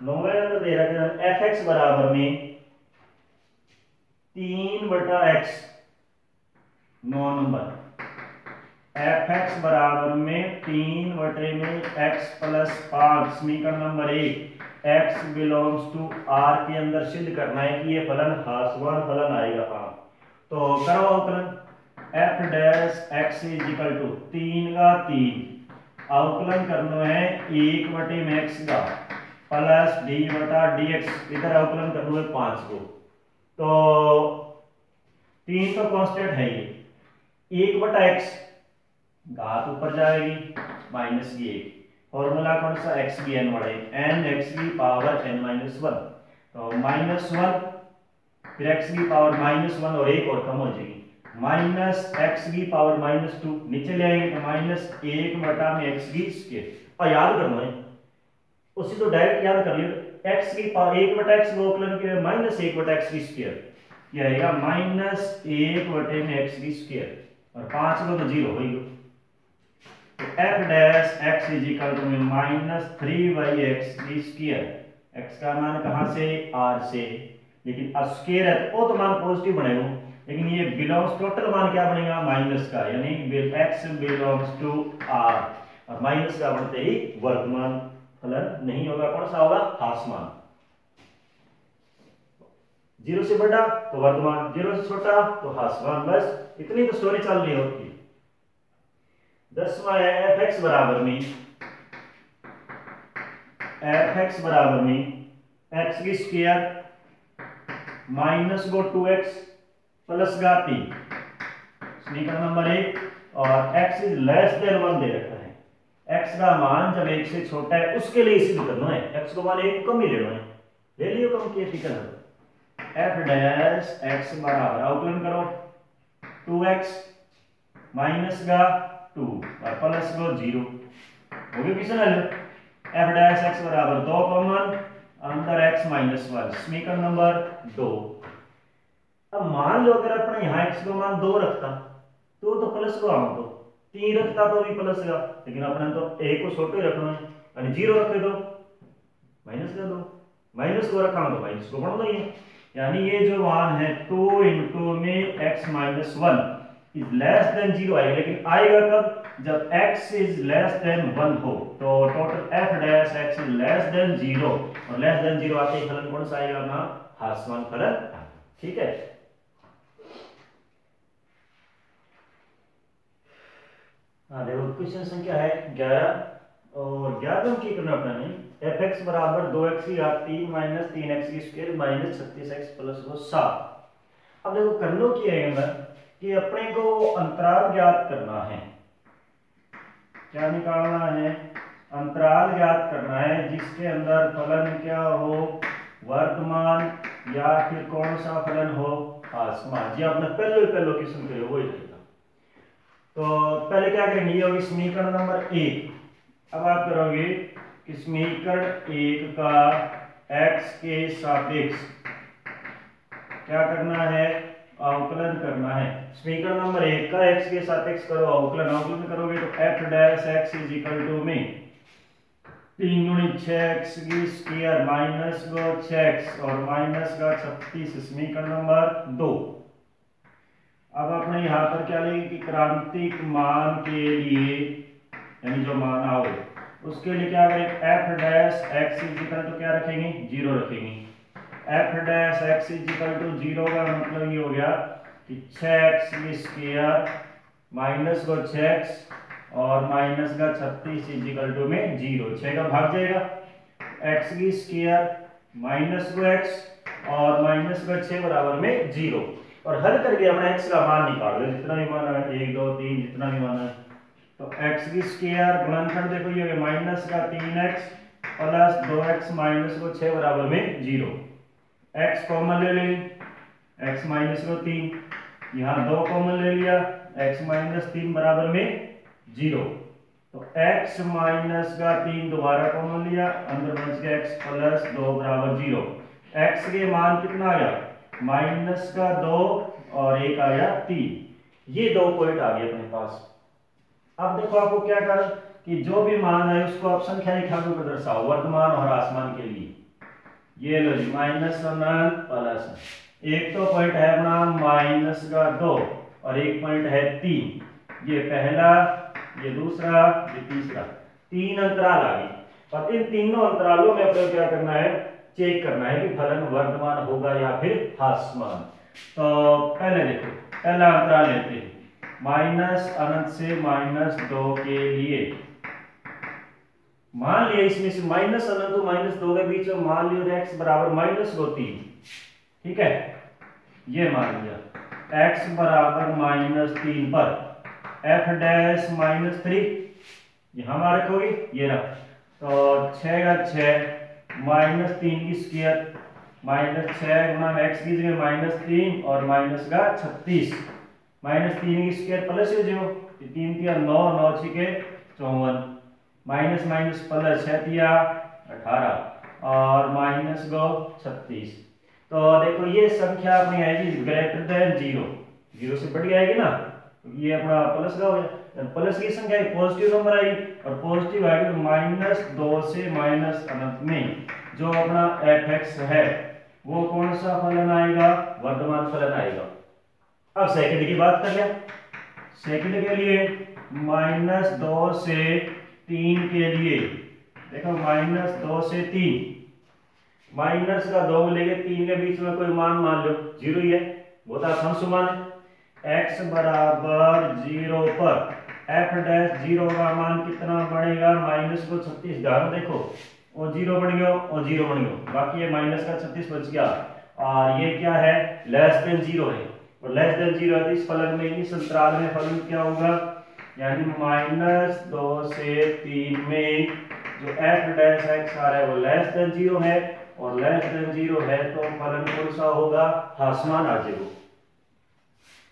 9वें में दे रखा है एफ एक्स बराबर में 3/x, 9 नंबर एफ एक्स बराबर में 3 में x प्लस 5, समीकरण number 1 x belongs to r के अंदर सिद्ध करना है कि ये फलन हासमान फलन आएगा। हाँ, तो करो अवकलन, f dash x is equal to 3 का 3, अवकलन करना है 1 में x का प्लस d बटा dx, इधर अवकलन करना है 5 को, तो 3 तो कांस्टेंट है ये, 1/x घात ऊपर जाएगी माइनस की 1, फॉर्मूला कौन सा x की n बढ़े n x की पावर n-1, तो -1 फिर x की पावर -1 और 1 और कम हो जाएगी माइनस एक्स की पावर -2, नीचे ले आएंगे तो -1 में x की स्क्वायर। और याद करना है उसी तो डायरेक्ट याद कर लियो, x की पावर 1/x को अवकलन के 1/x की स्क्वायर, ये आएगा -1 में x की स्क्वायर और 5 को तो 0 हो गई, तो f dash x is equal to -3/x की स्क्वायर। x का मान कहां से r से, लेकिन स्क्वायर है तो मान पॉजिटिव बनेगा, लेकिन ये बिलोंग्स टोटल मान क्या बनेगा माइनस का, यानी x बिलोंग्स टू r और माइनस का बढ़ते ही वर्तमान फलन नहीं होगा, कौन सा होगा हासमान। 0 से बड़ा तो वर्तमान, 0 से छोटा तो हासमान, बस इतनी तो स्टोरी चल रही होती है। 10वां है fx बराबर में x की स्क्वायर माइनस को 2x प्लस का 3, समीकरण नंबर 1, और x इज लेस देन 1 दे रखा है, x का मान जब 1 से छोटा है उसके लिए सिद्ध करना है, x को मान 1 को कम ही लेना है, ले लियो कम के ठीक है। f डैश x बराबर अवकलन करो 2x माइनस का 2 और प्लस को 0 हो गया किसने ले, f डैश x बराबर 2 कॉमन अंदर x -1, समीकरण नंबर 2। अब मान लो अगर अपने यहाँ x को मान 2 रखता तो प्लस को हम तो 3 रखता तो भी प्लस का, लेकिन अपने तो 1 को छोटे रखना है, यानी 0 रखे तो माइनस का 2, माइनस को रखा तो माइनस को बढ़ रही है, यानी ये जो मान है 2 इंटू में x -1 इज लेस देन 0 आएगा, लेकिन आएगा कब, जब x इज लेस देन 1 हो, तो total f dash x is less then 0, और लेस देन 0 आते ही फलन कौन सा आएगा अपना हासमान फलन, ठीक है। हाँ देखो क्वेश्चन संख्या है 11 और 11 की करना अपना नहीं, fx बराबर 2x की घात 3 माइनस 3x की स्क्वायर माइनस 36x प्लस 7। अब देखो करनो की है कि अपने को अंतराल ज्ञात करना है, क्या निकालना है, अंतराल ज्ञात करना है जिसके अंदर फलन क्या हो वर्तमान या फिर कौन सा फलन हो हासमान, जी आपने पहले क्वेश्चन करे वही रहेगा। तो पहले क्या करेंगे, ये होगी समीकरण नंबर 1। अब आप करोगे कि समीकरण 1 का x के सापेक्ष क्या करना है, अवकलन करना है। समीकरण नंबर 1 का x के सापेक्ष करो अवकलन, अवकलन करोगे तो f dash x is equal to में 3 गुणित 6x की स्क्वायर माइनस को 6x और माइनस का 36, समीकरण नंबर 2। अब अपने यहाँ पर क्या लेंगे कि क्रांतिक मान के लिए, यानी जो मान आओ उसके लिए क्या करें, f dash x is equal to क्या रखेंगे 0 रखेंगे, f dash x is equal to 0 का मतलब ये हो गया कि 6x की स्क्वायर माइनस को 6x और माइनस का 36 इज इक्वल टू में 0, 6 का भाग जाएगा, x की स्क्वायर माइनस को x और माइनस का 6 बराबर में 0, और हल करके अपना x का मान निकाल दो, जितना भी मान है 1 2 3 जितना भी मान है, तो x की स्क्वायर गुणनखंड देखो ये माइनस का 3x प्लस 2x माइनस को 6 बराबर में 0, x कॉमन ले लेंगे, x माइनस को 3, यहाँ 2 कॉमन ले लिया, x माइनस 3 बराबर में 0, तो x माइनस का 3 दोबारा कॉमन लिया, अंदर बच गया x प्लस 2 बराबर 0, x के मान कितना आ गया माइनस का 2 और 1 आ गया 3, ये 2 पॉइंट आ गए अपने पास। अब देखो आपको क्या कर कि जो भी मान है उसको आप संख्या रेखा के ऊपर दर्शाओ वर्तमान और हासमान के लिए, ये लो जी माइनस और प्लस, एक तो पॉइंट है अपना माइनस का 2 और एक पॉइंट है 3, ये पहला ये दूसरा ये तीसरा, 3 अंतराल आ गए, और इन तीनों अंतरालों में अपने क्या करना है चेक करना है कि फलन वर्तमान होगा या फिर हासमान। तो पहले देखो पहला अंतराल लेते हैं, माइनस अनंत से -2 के लिए मान लिया इसमें से माइनस अनंत तो -2 के बीच में मान लिया x बराबर -2 3, ठीक है ये मान लिया। x बराबर -3 पर f डैश -3 यहाँ रखोगे, ये रहा। तो 6 का 6 -3 की स्क्वायर -6 गुना x की जगह -3 और माइनस का 36 -3 की स्क्वायर प्लस हो जाओ 3 तिया 9 9 छिके 54 माइनस माइनस प्लस 6 तिया 18 और माइनस गो 36। तो देखो ये संख्या अपनी आएगी ग्रेटर देन 0, 0 से बड़ी आएगी ना, तो ये अपना प्लस का हो गया। प्लस की संख्या पॉजिटिव नंबर आई और पॉजिटिव आएगी तो -2 से माइनस अनंत में जो अपना f(x) है वो कौन सा फलन आएगा, वर्धमान फलन आएगा। अब सेकंड की बात कर लें। सेकंड के लिए -2 से 3 के लिए देखो -2 से 3 माइनस का 2 लेके 3 के बीच में कोई मान मान लो 0 ही है, बहुत आसान सुमान है। x बराबर 0 पर f डैश 0 का मान कितना बढ़ेगा, माइनस को 36 ध्यान देखो और 0 बन गया और 0 बन गया, बाकी ये माइनस का 36 बच गया और ये क्या है लेस देन 0 है और लेस देन 0 है तो इस फलन में इस अंतराल में फलन क्या होगा, यानी -2 से 3 में जो f डैश x आ रहा है वो लेस देन 0 है और लेस देन 0 है तो फलन कौन सा होगा, हासमान आ जाएगा।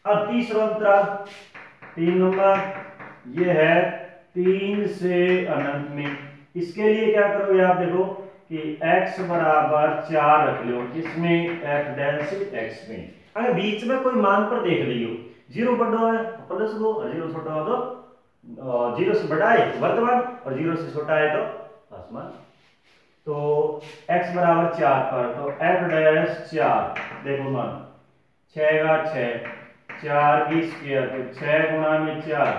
अब तीसरा अंतराल 3 नंबर ये है 3 से अनंत में, इसके लिए क्या करोगे आप देखो कि x बराबर 4 रख लो, किसमें f डैश x में। अगर बीच में कोई मान पर देख लियो 0 बड़ा है प्लस को और 0 छोटा हो तो 0 से बड़ा है वर्धमान और 0 से छोटा है तो हासमान। तो x बराबर 4 पर तो f डैश 4 देखो मान 6 का 6 4 की स्क्वायर तो 6 गुना में 4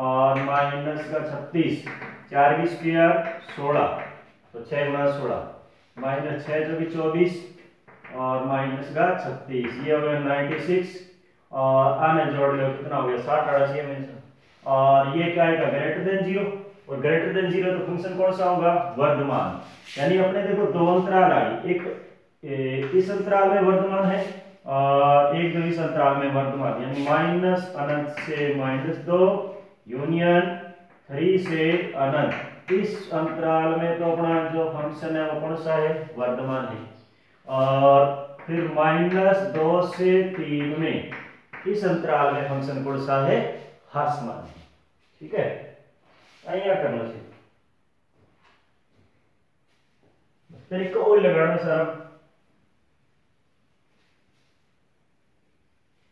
और माइनस का 36 4 की स्क्वायर 16 तो 6 गुना 16 माइनस 6 जो कि 24 और माइनस का 36 ये हो गया 96 और आने जोड़ लो कितना हो गया 60 88 में और ये क्या आएगा ग्रेटर देन 0 और ग्रेटर देन 0 तो फंक्शन कौन सा होगा, वर्धमान। यानी अपने देखो दो अंतराल आई, एक इस अंतराल में वर्धमान है और एक जो इस अंतराल में वर्धमान, यानी माइनस अनंत से -2 यूनियन 3 से अनंत। इस अंतराल में तो अपना जो फंक्शन है वो कौन सा है, वर्धमान है। और फिर -2 से 3 में इस अंतराल में फंक्शन कौन सा है, हासमान है। ठीक है, क्या करना चाहिए तरीका और लगाना सर।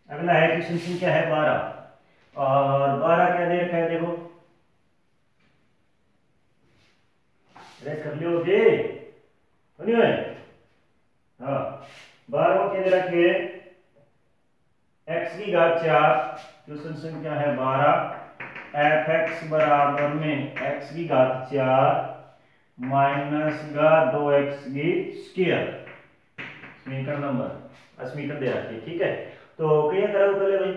अगला है क्वेश्चन संख्या है 12 और 12 क्या दे रखा है देखो, कर लियोगे नहीं है। हाँ 12 क्या दे रखे x की घात 4, क्वेश्चन संख्या है 12 f(x) बराबर में x की घात 4 माइनस का 2x की स्क्वायर समीकरण नंबर समीकरण दे रखी है। ठीक है, तो क्या करो पहले भाई,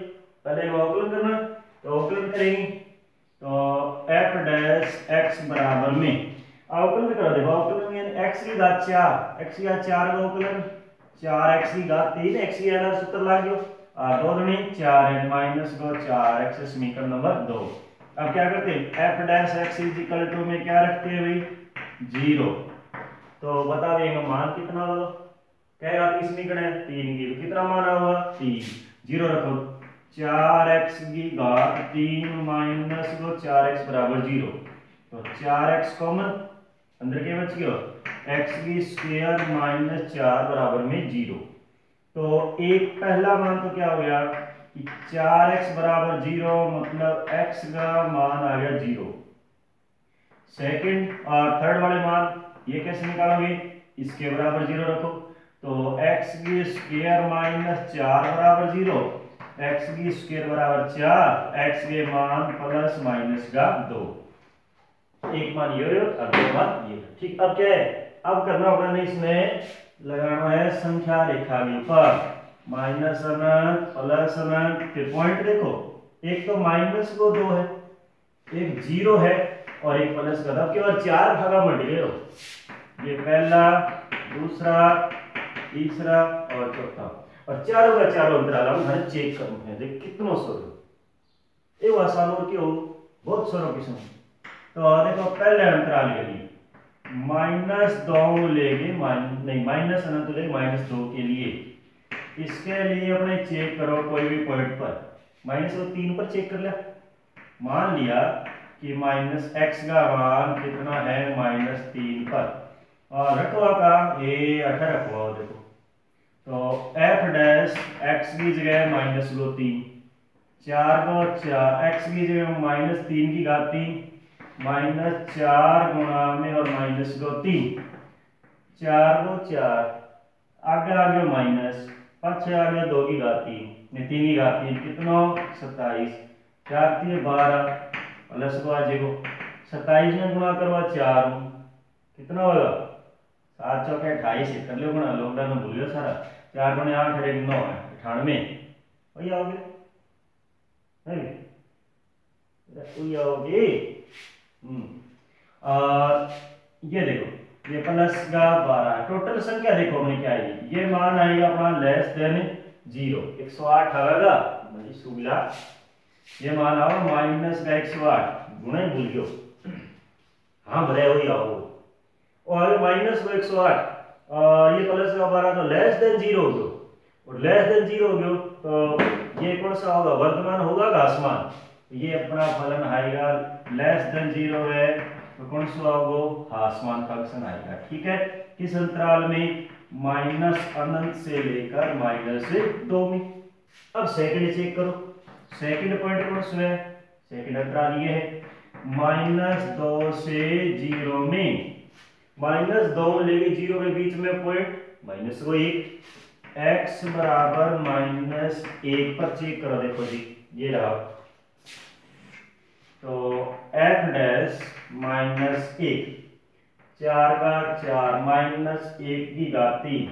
पहले अवकलन करना, तो अवकलन करेंगे तो f डैश x बराबर में अवकलन करो, देखो अवकलन में x की घात 4 x की घात 4 का अवकलन 4x की घात 3 x की घात सूत्र ला गयो और 2 दूनी 4 माइनस को 4x समीकरण नंबर 2। अब क्या करते हैं f dash x is equal to में क्या रखते हैं भाई 0, तो बता देंगे मान कितना होगा, कह रहा थी समीकरण है 3 की, तो कितना मान होगा 3, 0 रखो 4x की घात 3 माइनस को 4x बराबर 0, तो 4x कॉमन अंदर क्या बच गया x की स्क्वायर माइनस 4 बराबर में 0। तो एक पहला मान तो क्या हो गया कि 4x बराबर 0 मतलब x का मान आ गया 0। सेकंड और थर्ड वाले मान ये कैसे निकालोगे, इसके बराबर 0 रखो, तो x की स्क्वायर माइनस 4 बराबर 0, x की स्क्वायर बराबर 4, x के मान प्लस माइनस का 2, एक मान ये और दो मान ये। ठीक, अब क्या है, अब करना होगा नहीं, इसमें लगाना है संख्या रेखा पर माइनस अनंत प्लस अनंत, फिर पॉइंट देखो एक तो माइनस को 2 है, एक 0 है और एक प्लस का, अब केवल 4 भागा बढ़ गए हो, ये पहला दूसरा तीसरा और चौथा। और चारों का चारों अंतराल हम घर चेक करना है देख कितनो सर ये आसान और क्यों बहुत सारों किस्म तो देखो पहले अंतराल के लिए -2 लेंगे नहीं माइनस अनंत लेंगे -2 के लिए इसके लिए अपने चेक करो कोई भी पॉइंट पर -3 पर चेक कर लिया मान लिया कि -x का मान कितना है -3 पर और रखवा का ये 18 रखवा देखो तो f डैश x की जगह -3 4 को 4 x की जगह -3 की घात 3 -4 गुणा में और -3 4 को 4 आगे आगे माइनस पाछे आ गया 2 की घात 3 3 की घात 3 कितना 27 4 3 12 प्लस को आ जाएगा 27 में गुणा करवा 4 कितना होगा 7 चौके 28 कर लो गुणा लॉकडाउन में भूलियो सारा 4 गुणे 8 है 9 है 98 वही आओगे नहीं वही आओगे और ये देखो ये प्लस का 12 टोटल संख्या देखो अपने क्या आएगी ये मान आएगा अपना लेस देन 0 108 आएगा भाई सुगला ये मान आओ माइनस का 108 गुणे भूल गयो हाँ भले वही आओ और माइनस को 108 और ये प्लस का 12 तो लेस देन 0 हो गयो और लेस देन 0 हो गयो तो ये कौन सा होगा वर्तमान होगा घासमान ये अपना फलन आएगा लेस देन 0 है तो कौन सा होगा हासमान फंक्शन आएगा ठीक है किस अंतराल में माइनस अनंत से लेकर -2 में अब सेकंड चेक करो सेकंड पॉइंट कौन सा है सेकंड अंतराल ये है -2 से 0 में -2 लेके 0 के बीच में पॉइंट -1 x बराबर -1 पर चेक करो देखो जी ये रहा तो f डैश -1 4 का 4 -1 की घात 3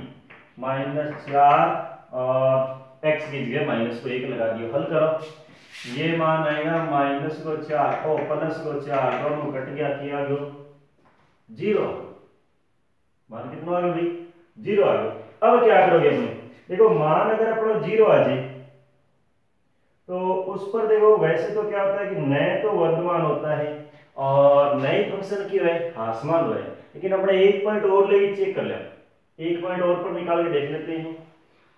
-4 और x की जगह -1 लगा दियो हल करो ये मान आएगा -4 और +4 दोनों कट गया किया गयो 0 मान कितना आ गया भाई 0 आ गया अब क्या करोगे अपने देखो मान अगर अपना 0 आ जाए तो उस पर देखो वैसे तो क्या होता है कि नए तो वर्तमान होता है और नए फंक्शन की है हासमान है लेकिन अपने एक पॉइंट और लेके चेक कर लिया एक पॉइंट और पर निकाल के देख लेते हैं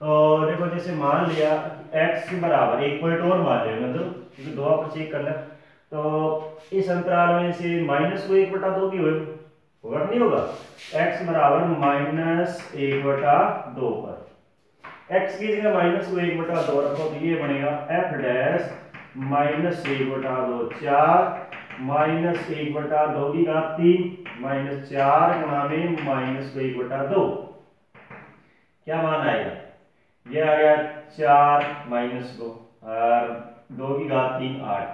तो देखो जैसे मान लिया x बराबर एक पॉइंट और मान लिया मतलब क्योंकि दो पर चेक कर लिया तो इस अंतराल में से -1/2 की होगा नहीं होगा x बराबर -1/2 पर x की जगह -1/2 रखो तो ये बनेगा f डैश -1/2 4 -1/2 की घात 3 -4 गुणा में -1/2 क्या मान आएगा ये आ गया 4 -2 और 2 की घात 3 8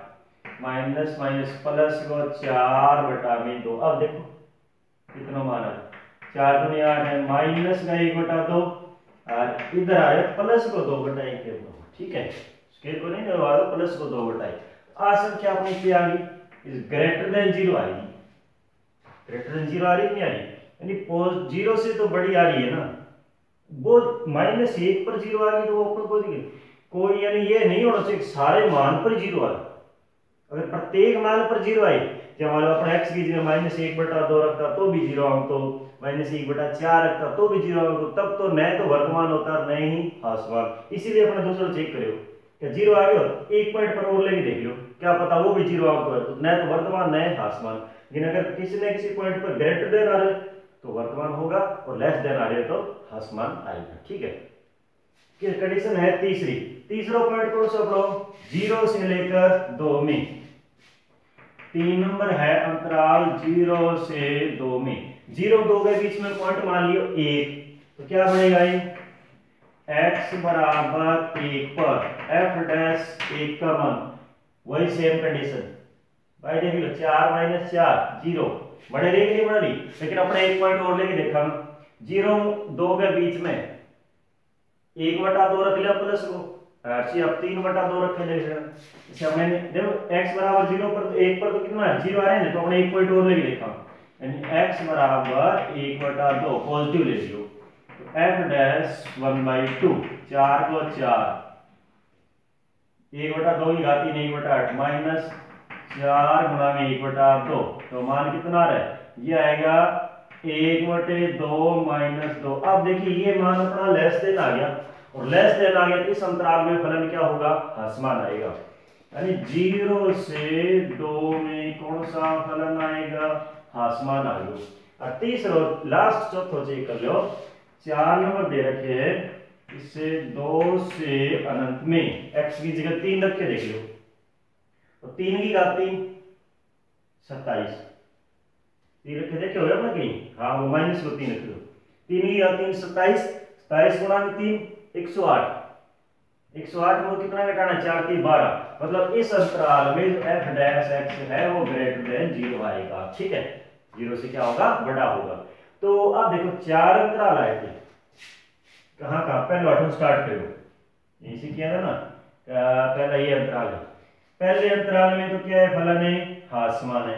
माइनस माइनस प्लस को 4/2 अब देखो कितना मान है 4 दूनी 8 है माइनस का 1/2 और इधर आ गया प्लस को 2/1 के ठीक है स्केल को नहीं दबा दो प्लस को 2/1 आ संख्या अपनी क्या आ गई इज ग्रेटर देन 0 आ रही ग्रेटर देन 0 आ रही नहीं आ रही यानी 0 से तो बड़ी आ रही है ना वो -1 पर 0 आ गई तो वो ऊपर कोई यानी ये नहीं होना चाहिए सारे मान पर 0 आए अगर प्रत्येक मान पर 0 आए जब मान लो अपने x की जगह -1/2 रखता तो भी 0 आऊं तो -1/4 रखता तो भी 0 आऊं तो तब तो न तो वर्तमान होता न ही हासमान इसीलिए अपने दूसरा चेक करो क्या 0 आ गया एक पॉइंट पर और लेके देख लो क्या पता वो भी 0 आउट तो न तो वर्तमान न हासमान लेकिन अगर किसी न किसी पॉइंट पर ग्रेटर देन आ रहे तो वर्तमान होगा और लेस देन आ रहे तो हासमान आएगा ठीक है कंडीशन है तीसरा पॉइंट कौन सा ब्रो 0 से लेकर 2 में 3 नंबर है अंतराल 0 से 2 में 0-2 के बीच में पॉइंट मान लियो 1 तो क्या बनेगा ये x बराबर 1 पर f डैश 1 का मान वही सेम कंडीशन भाई देख लो 4 - 4 0 बड़े रही कि नहीं बढ़ रही लेकिन अपने एक पॉइंट और लेके देखा 0-2 के बीच में 1/2 रख लिया प्लस को अच्छी अब 3/2 रखे जैसे हमने देखो x बराबर 0 पर तो 1 पर तो कितना है 0 आ रहे हैं तो हमने एक पॉइंट और लेके देखा यानी x बराबर 1/2 पॉजिटिव ले लियो तो f डैश 1/2 4 को 4, 1/2 की घात 3, 1/8 माइनस 4 गुणा में 1/2, तो मान कितना आ रहा है, ये आएगा 1/2 माइनस 2। अब देखिए ये मान अपना लेस देन आ गया, और लेस देन आ गया तो इस अंतराल में फलन क्या होगा, ह्रासमान आएगा। यानी 0 से 2 में कौन सा फलन आएगा, ह्रासमान आएगा। और तीसरा लास्ट चौथो चेक कर लो, 4 नंबर दे रखे हैं, इससे 2 से अनंत में x की जगह 3 रख के देख लो, तो 3 की घात 3 27, 3 रख के देखे हो ना कहीं, हाँ वो माइनस को 3 रख लो, 3 की घात 3 27, 27 गुणा में 3 108, 108 में कितना घटाना, 4 3 12, मतलब इस अंतराल में जो f डैश x है वो ग्रेटर देन 0 आएगा। ठीक है, 0 से क्या होगा, बड़ा होगा। तो अब देखो 4 अंतराल आए थे, कहाँ कहाँ, पहले ऑटो स्टार्ट करो, यहीं से किया था ना, पहला ये अंतराल है, पहले अंतराल में तो क्या है, फलन है ह्रासमान है,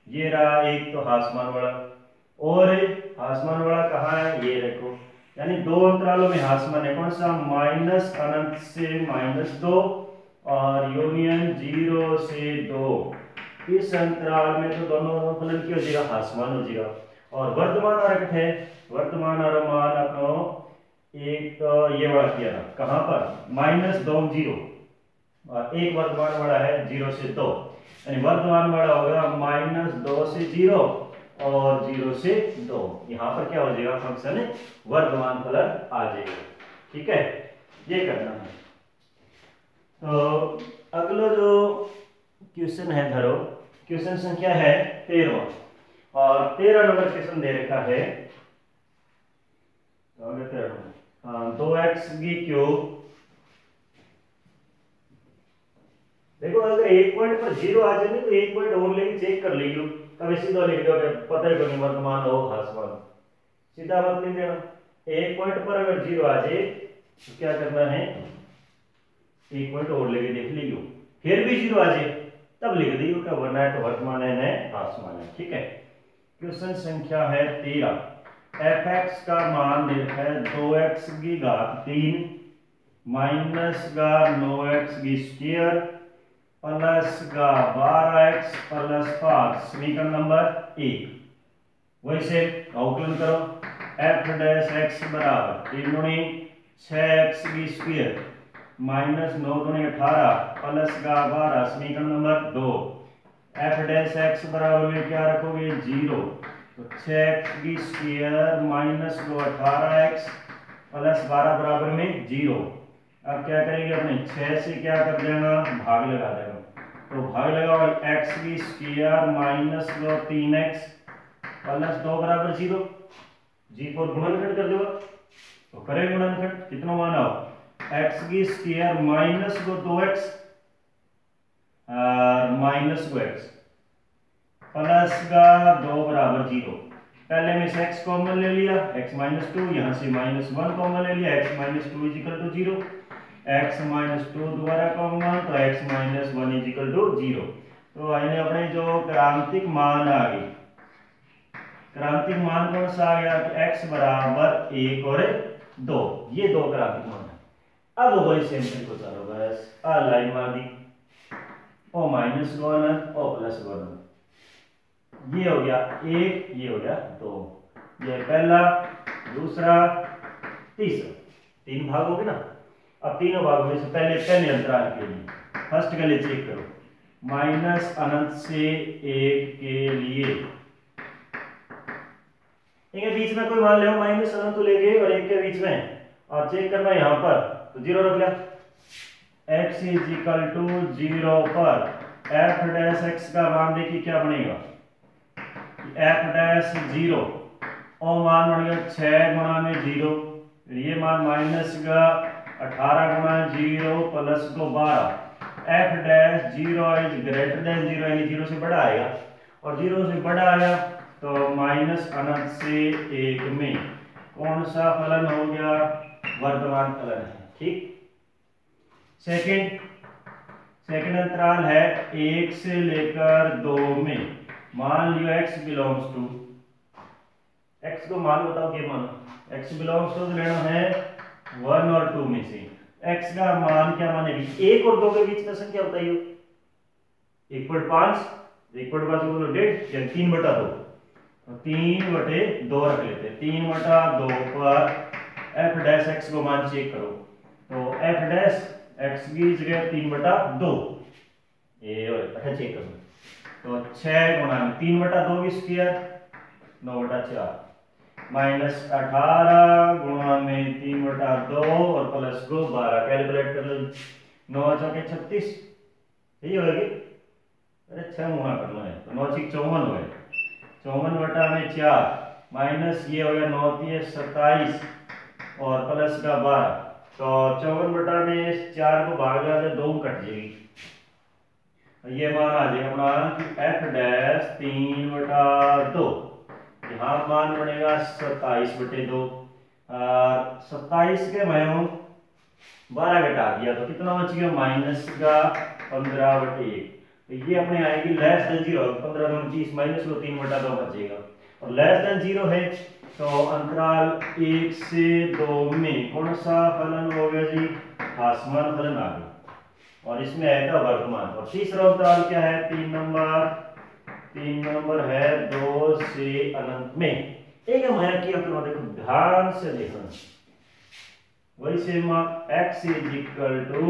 ये रहा एक तो ह्रासमान वाला, और ह्रासमान वाला कहाँ है, ये देखो, यानी 2 अंतरालों में ह्रासमान है, कौन सा, माइनस अनंत से -2 और यूनियन 0 से 2। इस अंतराल में तो दोनों फलन की हो जाएगा, ह्रासमान हो जाएगा। और वर्तमान आरक है, वर्तमान मान अपनो एक तो ये वाला किया था, कहां पर, -2 0, और एक वर्तमान वाला है 0 से 2, यानी वर्तमान वाला होगा -2 से 0 और 0 से 2। यहां पर क्या हो जाएगा, फंक्शन वर्तमान फलन आ जाएगा। ठीक है, ये करना है। तो अगला जो क्वेश्चन है धरो, क्वेश्चन संख्या है 13, और 13 नंबर क्वेश्चन दे रखा है, 2x क्यूब। देखो अगर एक पॉइंट पर 0 आ जाए तो एक पॉइंट और लेके चेक कर लीजिए, तब सीधा लिख दो, पता ही नहीं वर्तमान हो ह्रासमान, सीधा मत लिख देना। एक पॉइंट पर अगर 0 आ जाए तो क्या करना है, एक पॉइंट और लेके देख लीजिए, फिर भी 0 आ जाए तब लिख दियो, क्या वरना है तो वर्तमान है ह्रासमान है। ठीक है, क्वेश्चन संख्या है 13, fx का मान दे रखा है 2x की घात 3 माइनस का 9x की स्क्वायर प्लस का 12x प्लस 5, समीकरण नंबर 1। वैसे अवकलन करो, f डैश x बराबर 3 गुणी 6x की स्क्वायर माइनस 9 गुणी 18 प्लस का 12, समीकरण नंबर 2। f डैश x बराबर में क्या रखोगे, 0, तो 6x की स्क्वायर माइनस 18x प्लस 12 बराबर में 0। अब क्या करेंगे, अपने 6 से क्या कर देना, भाग लगा देना, तो भाग लगाओ, x की स्क्वायर माइनस 3x प्लस 2 बराबर 0, g4 गुणनखंड कर दो, तो करें गुणनखंड, कितना माना हो, x की square minus 2x minus 2x plus का 2 बराबर 0। पहले में से x कॉमन ले लिया, x -2, यहाँ से -1 कॉमन ले लिया, x -2 = 0, x -2 दोबारा कॉमन, तो x -1 = 0। तो आइए अपने जो क्रांतिक मान आ गई, क्रांतिक मान कौन सा आ गया, कि x बराबर 1 और 2, ये 2 क्रांतिक मान है। अब वही सेम तरीके को चलो, बस आ लाइन मार दी, o -1 o +1, ये हो गया 1, ये हो गया 2, ये पहला, दूसरा, तीसरा, 3 भाग हो गए ना। अब तीनों भागों में से पहले अंतराल के लिए फर्स्ट के लिए चेक करो, माइनस अनंत से 1 के लिए, इनके बीच में कोई मान ले, माइनस अनंत तो लेके और 1 के बीच में, और चेक करना यहां पर, तो 0 रख लिया, x = 0 पर f डैश x का मान देखिए क्या बनेगा, f डैश 0, और मान बन गया 6 गुणा में 0, ये मान माइनस का 18 गुणा 0 प्लस को 12, f dash 0 is greater than 0, यानी 0 से बड़ा आएगा, और 0 से बड़ा आया तो माइनस अनंत से 1 में कौन सा फलन हो गया, वर्तमान फलन है। ठीक, सेकंड अंतराल है 1 से लेकर 2 में, मान लियो x बिलोंग्स टू, x को मान बताओ क्या मानो, x बिलोंग्स टू लेना है 1 और 2 में से x का मान क्या मानेगी, 1 और 2 के बीच में संख्या बताइए। इक्वल 5, इक्वल 5 बोलो 1.5 यानी 3/2, तो 3/2 रख लेते हैं। 3/2 पर f डैश x को मान चेक करो, तो f डैश x की जगह 3/2 ये अच्छा चेक करो, तो 6 गुणा 3/2 की स्क्वायर 9/4 माइनस 18 गुणा में 3/2 और प्लस को 12 कैलकुलेट कर लो। 9 चौके 36 यही होगी। अरे 6 गुणा करना है तो 9 6 54 हो गए, 54/4 माइनस ये हो गया 9 3 27 और प्लस का 12, तो 54 में 4 को भाग लगा तो 2 कट जाएगी। ये मान आ जाएगा अपना कि f डैश 3/2, यहाँ मान बनेगा 27/2। 27 के मैं 12 घटा दिया तो कितना बच गया, माइनस का 15/1। तो ये अपने आएगी लेस देन 0, 15 दूनी 30 माइनस को 3/2 बचेगा, और लेस देन 0 है तो अंतराल 1 से 2 में कौन सा फलन हो गया जी, ह्रासमान फलन आ गया, और इसमें आएगा वर्तमान। और तीसरा अंतराल क्या है, 3 नंबर है 2 से अनंत में। एक मैं किया करो, देखो ध्यान से देखना, वही से x इज इक्वल टू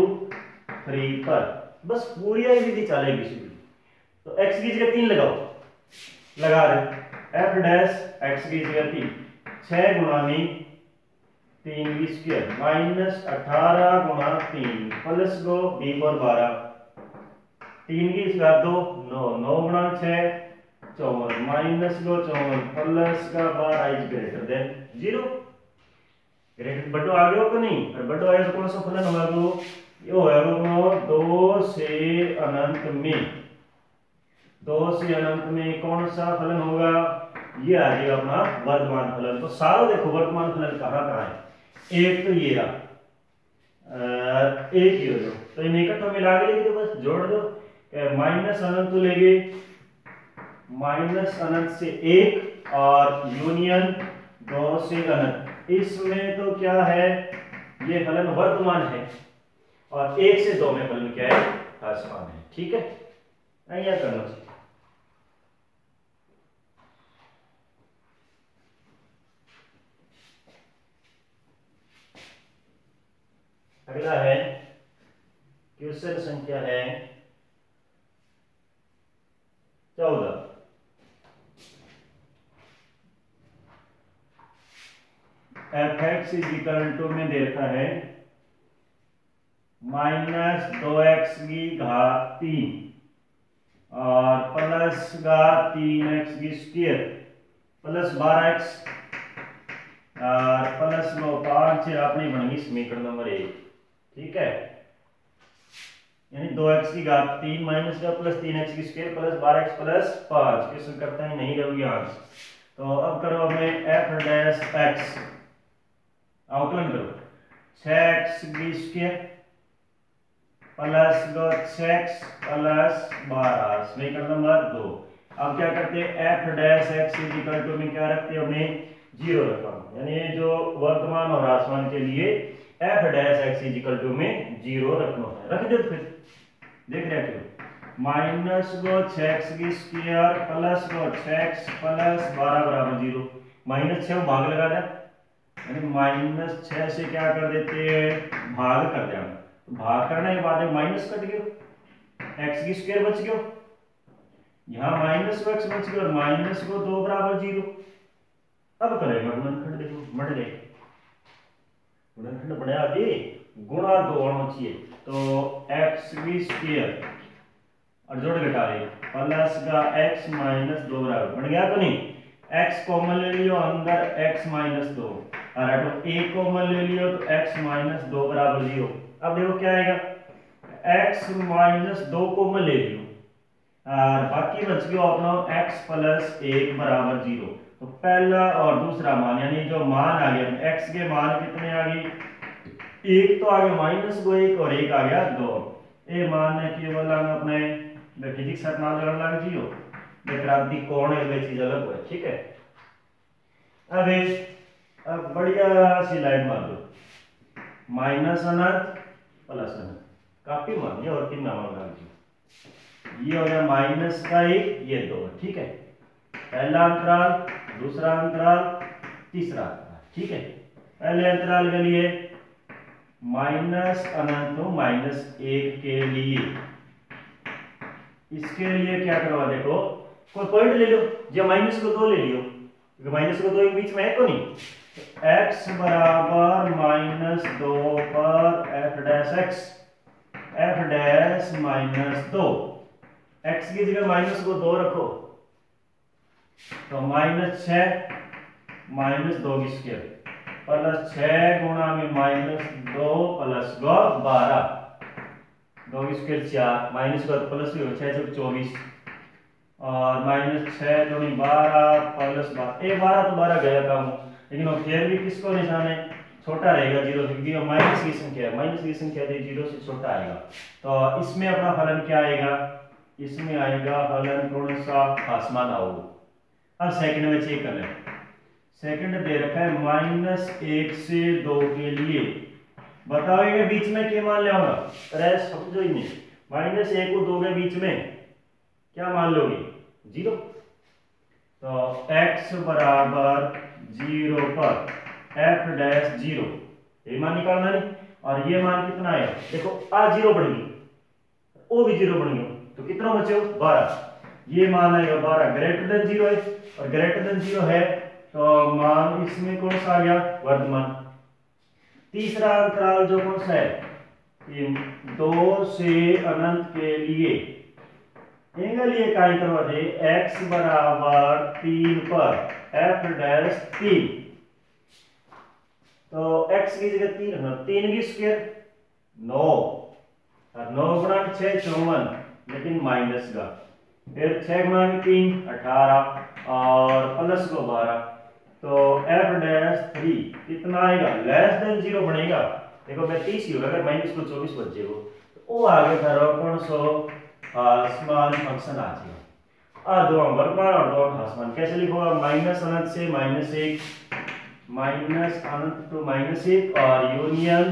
3 पर बस पूरी विधि चलेगी सीधी। तो x की जगह 3 लगाओ, लगा रहे f डैश x की जगह 3, 6 गुणा में 3 की स्क्वायर माइनस 18 गुणा 3 प्लस को 20 और 12, 3 की स्क्वायर 2 9, 9 गुणा 6 54 माइनस को 54 प्लस का 12 इज ग्रेटर देन 0। ग्रेटर बड़ो आ गया कि नहीं, और बड़ो आया तो कौन सा फलन होगा, तो ये होगा 2 से अनंत में, 2 से अनंत में कौन सा फलन होगा, ये आ जाएगा अपना वर्तमान फलन। तो सारा देखो वर्तमान फलन कहाँ कहाँ है, एक तो ये रहा, एक ही हो दो, तो इन इकट्ठों मिला के लेके तो बस जोड़ दो, माइनस अनंत तो लेंगे माइनस अनंत से 1 और यूनियन 2 से अनंत, इसमें तो क्या है, ये फलन वर्तमान है, और 1 से 2 में फलन क्या है, ह्रासमान है। ठीक है, यह करना चाहिए। अगला है क्वेश्चन संख्या है 14। f(x) इज इक्वल टू में दे रखा है माइनस 2x की घात 3 और प्लस का 3x की स्क्वायर प्लस 12x और प्लस 5 अपनी बनेगी समीकरण नंबर 1। ठीक है, यानी 2x की घात 3 माइनस का प्लस 3x की square plus 12x plus 5, question करता है नहीं रहोगी आंसर। तो अब करो अपने f डैश x अवकलन करो, 6x की स्क्वायर प्लस 6x प्लस 12 समीकरण नंबर 2। अब क्या करते हैं, f dash x is equal to में क्या रखते हैं, हमने 0 रखा, यानी जो वर्तमान और ह्रासमान के लिए f dash x is equal to में 0 रखना है। रख दो, फिर देख रहे हो माइनस को 6x की स्क्वायर प्लस को 6x प्लस 12 बराबर 0, माइनस 6 भाग लगा दे, यानी माइनस 6 से क्या कर देते हैं, भाग कर देना, तो भाग करने के बाद माइनस कट गया, x की स्क्वायर बच गया, यहाँ माइनस को x बच गया और माइनस को 2 बराबर 0। अब करेगा गुणनखंड, देखो बढ़ गए, गुणनखंड बढ़िया अभी गुणा 2 होना चाहिए, तो x की स्क्वायर और जोड़ घटा रहे प्लस का x माइनस 2 बराबर बन गया, तो नहीं x कॉमन ले लियो अंदर x माइनस 2 और a कॉमन ले लियो तो x माइनस 2 बराबर 0। अब देखो क्या आएगा, x माइनस 2 कॉमन ले लियो और बाकी बच गया अपना x प्लस 1 बराबर 0। तो पहला और दूसरा मान, यानी जो मान आ गया x के मान कितने आ गए, 1 तो आ गया माइनस 2 1 और 1 आ गया 2। ये मान ने केवल अपने फिजिक्स साथ नाम लगा लग जियो क्रांति कोण है वे चीज अलग है। ठीक है, अब बढ़िया सी लाइन मार दो, माइनस अनंत प्लस अनंत, काफी मानिए और कितना मांगा जी। ये हो गया माइनस का 1, ये 2, ठीक है। पहला अंतराल, दूसरा अंतराल, तीसरा अंतराल, ठीक है। पहले अंतराल के लिए माइनस अनंत तो -1 के लिए, इसके लिए क्या करवा, देखो कोई पॉइंट ले लो, या माइनस को 2 ले लियो, क्योंकि माइनस को 2 एक बीच में है को नहीं। x बराबर -2 पर f dash x, f dash -2, x की जगह माइनस को 2 रखो तो -6 -2 की स्क्वायर प्लस 6 गुणा में -2 प्लस 12, 2 की स्क्वायर 4, माइनस का प्लस भी हो 6 चौक 24 और -6 दूनी 12 प्लस 12, 12 तो 12 गया काम, लेकिन वो फिर भी किसको निशान है, छोटा रहेगा 0 से, क्योंकि माइनस की संख्या है, माइनस की संख्या तो 0 से छोटा आएगा। तो इसमें अपना फलन क्या आएगा, इसमें आएगा फलन कौन सा, आसमान आओ। अब सेकंड में चेक करना है, सेकंड दे रखा है -1 से 2 के लिए, बताओगे बीच में क्या मान लिया होगा, अरे समझो ही नहीं, -1 को 2 के बीच में क्या मान लोगे, 0। तो x बराबर 0 पर f डैश 0, ये मान निकालना नहीं, और ये मान कितना आया, देखो आ 0 बन गई, ओ भी 0 बन गया, तो कितना बचे 12, ये मान आएगा 12 ग्रेटर देन 0 है, और ग्रेटर देन 0 है तो मान इसमें कौन सा आ गया, वर्धमान। तीसरा अंतराल जो कौन सा है, ये 2 से अनंत के लिए, इनके लिए क्या करवा दे, x बराबर 3 पर f डैश 3, तो x की जगह 3 रखना, 3 की स्क्वायर 9, और 9 गुणा 6 54, लेकिन माइनस का, फिर 6 गुणा 3 18 और प्लस को 12, तो f डैश 3 कितना आएगा, लेस देन 0 बनेगा, देखो मैं 30 ही होगा, अगर माइनस को 24 बचे हो तो वो आगे करो कौन सो आसमान फंक्शन आ जाएगा। दो वर्गमान और दो आसमान कैसे लिखोगा, माइनस अनंत से -1, माइनस अनंत टू -1 और यूनियन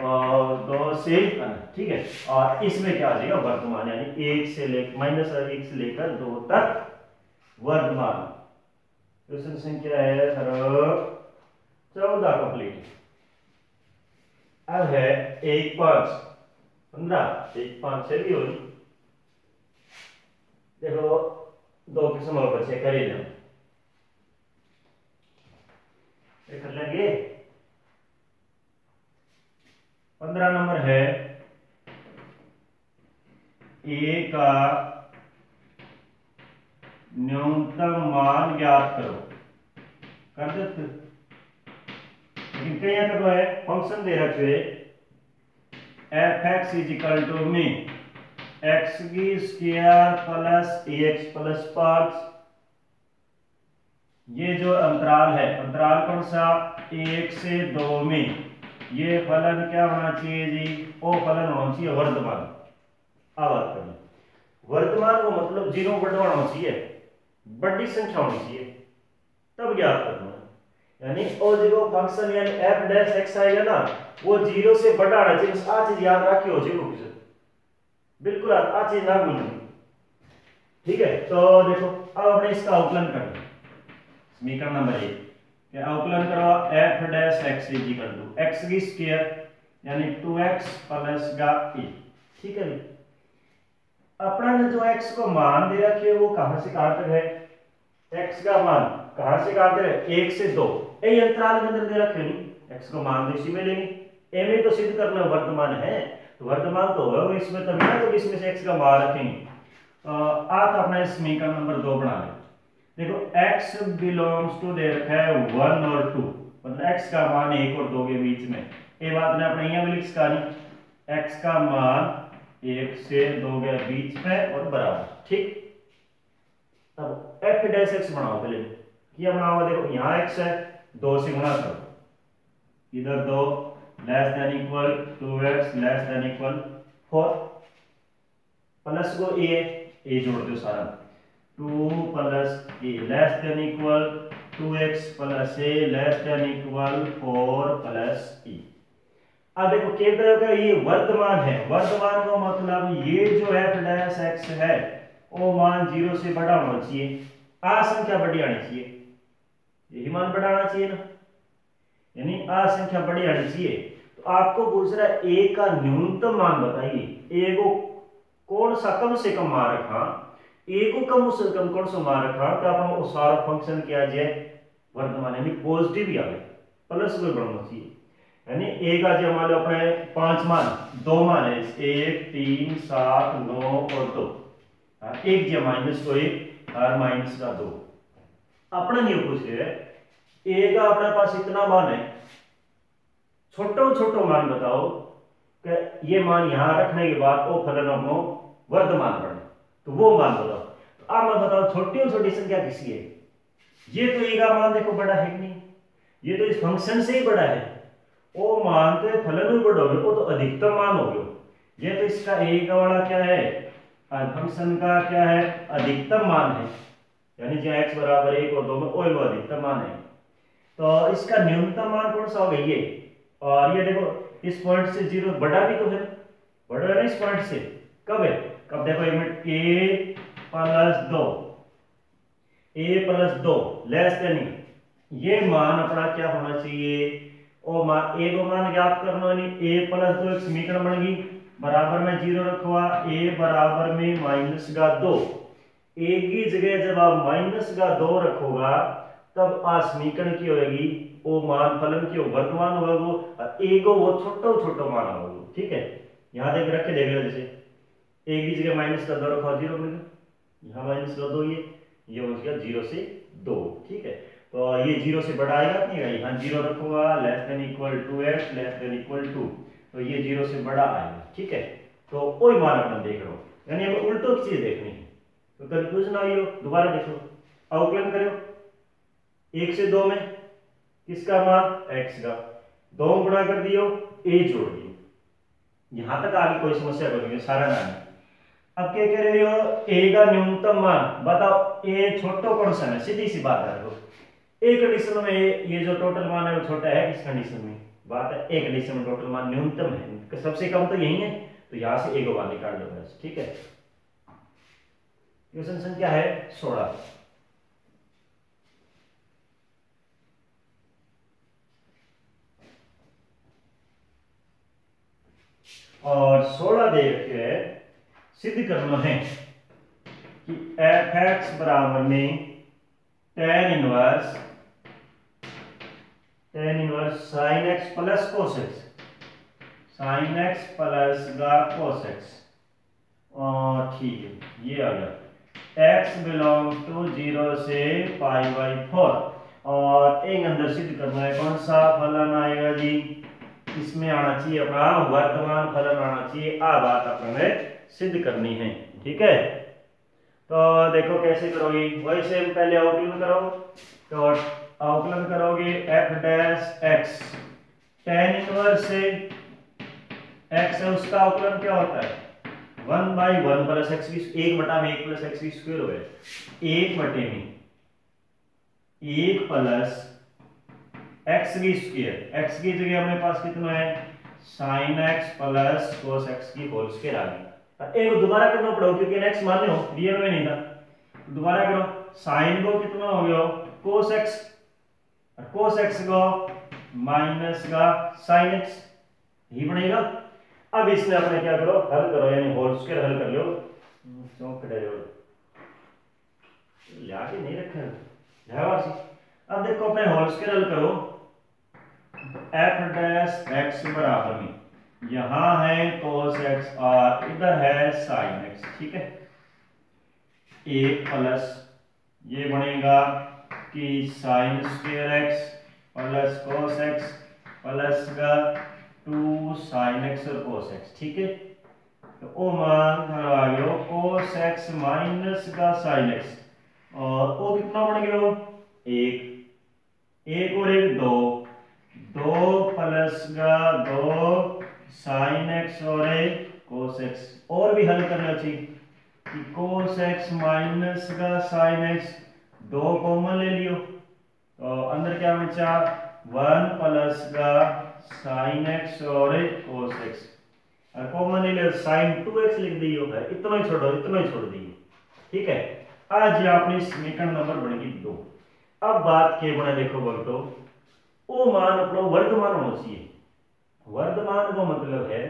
और 2 से अनंत, ठीक है। और इसमें क्या आ जाएगा, वर्तमान, यानी 1 से लेकर 2 तक वर्तमान। क्वेश्चन संख्या है 14 कंप्लीट। अब है 1 5 15, 1 5 6 भी होगी, देखो 2 किस्म और बचे कर ही लें, कर लेंगे। 15 नंबर है, ए का न्यूनतम मान ज्ञात करो, कर देते, लेकिन क्या करना है, फंक्शन दे रखे f x is equal to में एक्स की स्क्वायर प्लस एक्स प्लस 5, ये जो अंतराल है, अंतराल कौन सा, 1 से 2 में, ये फलन क्या होना चाहिए जी, वो फलन होना चाहिए वर्धमान। अब बात करें वर्धमान को, मतलब 0 बढ़ना होना चाहिए, बड़ी संख्या होनी चाहिए, तब ज्ञात करना है, यानी ओ जो फंक्शन यानी f डैश x आएगा ना, वो 0 से बड़ा आना चाहिए, आ चीज याद रखियो जी, बिल्कुल आ चीज ना भूलना, ठीक है। तो देखो अब अपने इसका आउटलाइन करते हैं, समीकरण नंबर 1 क्या आउटलाइन करो, f dash x is equal to x की स्क्वायर यानी 2x प्लस का e, ठीक है। अपना ने जो x को मान दे रखे वो कहां से कहां तक है, x का मान कहां से कहां तक है, 1 से 2, ये अंतराल के अंदर दे रखे नहीं, x को मान इसी में लेंगे, ए में तो सिद्ध करना वर्तमान है, तो वर्तमान तो होगा इसमें तभी ना, तो इसमें से x का मान रखेंगे। आप अपना समीकरण नंबर 2 बना लें, देखो x बिलोंग्स टू दे रखा है 1 और 2, मतलब x का मान 1 और 2 के बीच में, ये बात ने अपने यहाँ भी लिख सका नहीं, x का मान 1 से 2 के बीच में और बराबर, ठीक। अब f डैश x बनाओ, पहले क्या बनाओ, देखो यहाँ x है, 2 से गुणा करो, इधर 2 less than equal 2x less than equal 4, plus को a जोड़ दो सारा, 2 plus a less than equal 2x plus a less than equal 4 plus e। अब देखो केंद्र का ये वर्तमान है, वर्तमान का मतलब ये जो एफ डैश एक्स है वो मान 0 से बड़ा होना चाहिए, आ संख्या बड़ी आनी चाहिए, यही मान बड़ा आना चाहिए ना, यानी आ संख्या बड़ी आनी चाहिए। तो आपको पूछ रहा है ए का न्यूनतम मान बताइए, ए को कौन सा कम से कम मान रखा, ए को कम से कम कौन सा मान रखा, तो अपन वो सारा फंक्शन किया जाए वर्तमान यानी पॉजिटिव ही आवे, प्लस में बढ़ना चाहिए, यानी ए का जो मान लो अपने 5 मान, 2 मान है 1 3 7 9 और 2, एक जो माइनस को 1 और माइनस का 2, अपने नहीं पूछे ए का अपने पास इतना मान है, छोटो छोटो मान बताओ कि ये मान यहां रखने के बाद वो फलन अपनो वर्धमान बने, तो वो मान बताओ। तो अब मैं बताओ छोटी और छोटी संख्या किसी है, ये तो ए का मान देखो बड़ा है कि नहीं, ये तो इस फंक्शन से ही बड़ा है, वो मान तो फलन भी बड़ा हो गया, वो तो अधिकतम मान हो गया, ये तो इसका ए का वाला क्या है, फंक्शन का क्या है अधिकतम मान है, यानी जो x बराबर 1 और 2 में वो अधिकतम मान है। तो इसका न्यूनतम मान कौन सा होगा ये, और ये देखो इस पॉइंट से 0 बड़ा भी तो है, बड़ा है ना इस पॉइंट से, कब है, कब देखो एक minute, a plus 2, a plus 2 less than, ये मान अपना क्या होना चाहिए, ओ मान ए को मान ज्ञात करना, नहीं a प्लस 2 एक समीकरण बन गई, बराबर में 0 रखवा, a बराबर में माइनस का 2, ए की जगह जब आप माइनस का 2 रखोगा तब आ समीकरण की होगी, वो मान फलन की वर्तमान होगा, वो ए को वो छोटो छोटो मान होगा, ठीक है। यहां तक रख के देख लो, जैसे ए की जगह माइनस का 2 रखा 0 मिलेगा, यहाँ माइनस का 2, ये हो गया 0 से 2, ठीक है। तो ये 0 से बड़ा आएगा नहीं, यहाँ 0 रखूंगा, less than equal to x less than equal to, तो ये 0 से बड़ा आएगा, ठीक है। तो वही मान अपन देख रहे हो, यानी हमें उल्टो की चीज देखनी है, तो कंफ्यूजन आई हो दोबारा देखो, अवकलन करो 1 से 2 में किसका मान x का, 2 गुणा कर दियो, a जोड़ दियो, यहां तक आगे कोई समस्या नहीं, सारा नाम। अब क्या कह रहे हो, a का न्यूनतम मान बताओ, a छोटो कौन सा है, सीधी सी बात है, ए कंडीशन में ये जो टोटल मान है वो छोटा है, किस कंडीशन में बात है, ए कंडीशन में टोटल मान न्यूनतम है, सबसे कम तो यही है, तो यहां से ए को बाहर निकाल दो बस, ठीक है। क्वेश्चन संख्या है 16, और 16 दे रखे है, सिद्ध करना है कि एफ एक्स बराबर में tan inverse sine x plus cos x, sine x plus का कोस एक्स, और ठीक है ये आ गया, x बिलोंग टू 0 से π/4, और एक अंदर सिद्ध करना है कौन सा फलन आएगा जी, इसमें आना चाहिए अपना वर्तमान फलन आना चाहिए, आ बात अपने सिद्ध करनी है, ठीक है। तो देखो कैसे करोगे, वही से पहले अवकलन करो, तो अवकलन करोगे f dash x, tan inverse से x है उसका अवकलन क्या होता है 1/1 प्लस x की 1/1 प्लस x की स्क्वायर हो गया, 1/में 1 प्लस x की स्क्वायर, x की जगह हमारे पास कितना है sin x plus cos x की होल स्क्वायर आ गई। एक दोबारा करना पड़ेगा क्योंकि x मान्य हो, रियल में नहीं था, दोबारा करो, sin को कितना हो गया cos x, cos x को माइनस का sin x, यही बनेगा। अब इसमें अपने क्या करो, हल करो, यानी होल स्क्वायर हल कर लो, चौक लाके नहीं रखे ध्यान। अब देखो अपने होल स्क्वायर हल करो, f डैश x बराबर में यहां है cos x और इधर है sin x, ठीक है, 1 प्लस ये बनेगा कि sin square x plus cos x plus का 2 sin x और cos x, ठीक है। तो ओ मान आ गया cos x माइनस का sin x, और ओ कितना बन गया 1, 1 और 1 2, 2 प्लस का 2 sin x और 1 cos x, और भी हल करना चाहिए कि cos x माइनस का sin x 2 कॉमन ले लियो, तो अंदर क्या बचा 1 प्लस का साइन एक्स और कोस एक्स, कॉमन ले साइन 2x लिख दियो है, इतना ही छोड़ो, इतना ही छोड़ दियो। ठीक है, आज ये आपने समीकरण नंबर बन गई 2। अब बात के बने देखो बोलतो वो मान अपना वर्धमान होना चाहिए। वर्धमान का मतलब है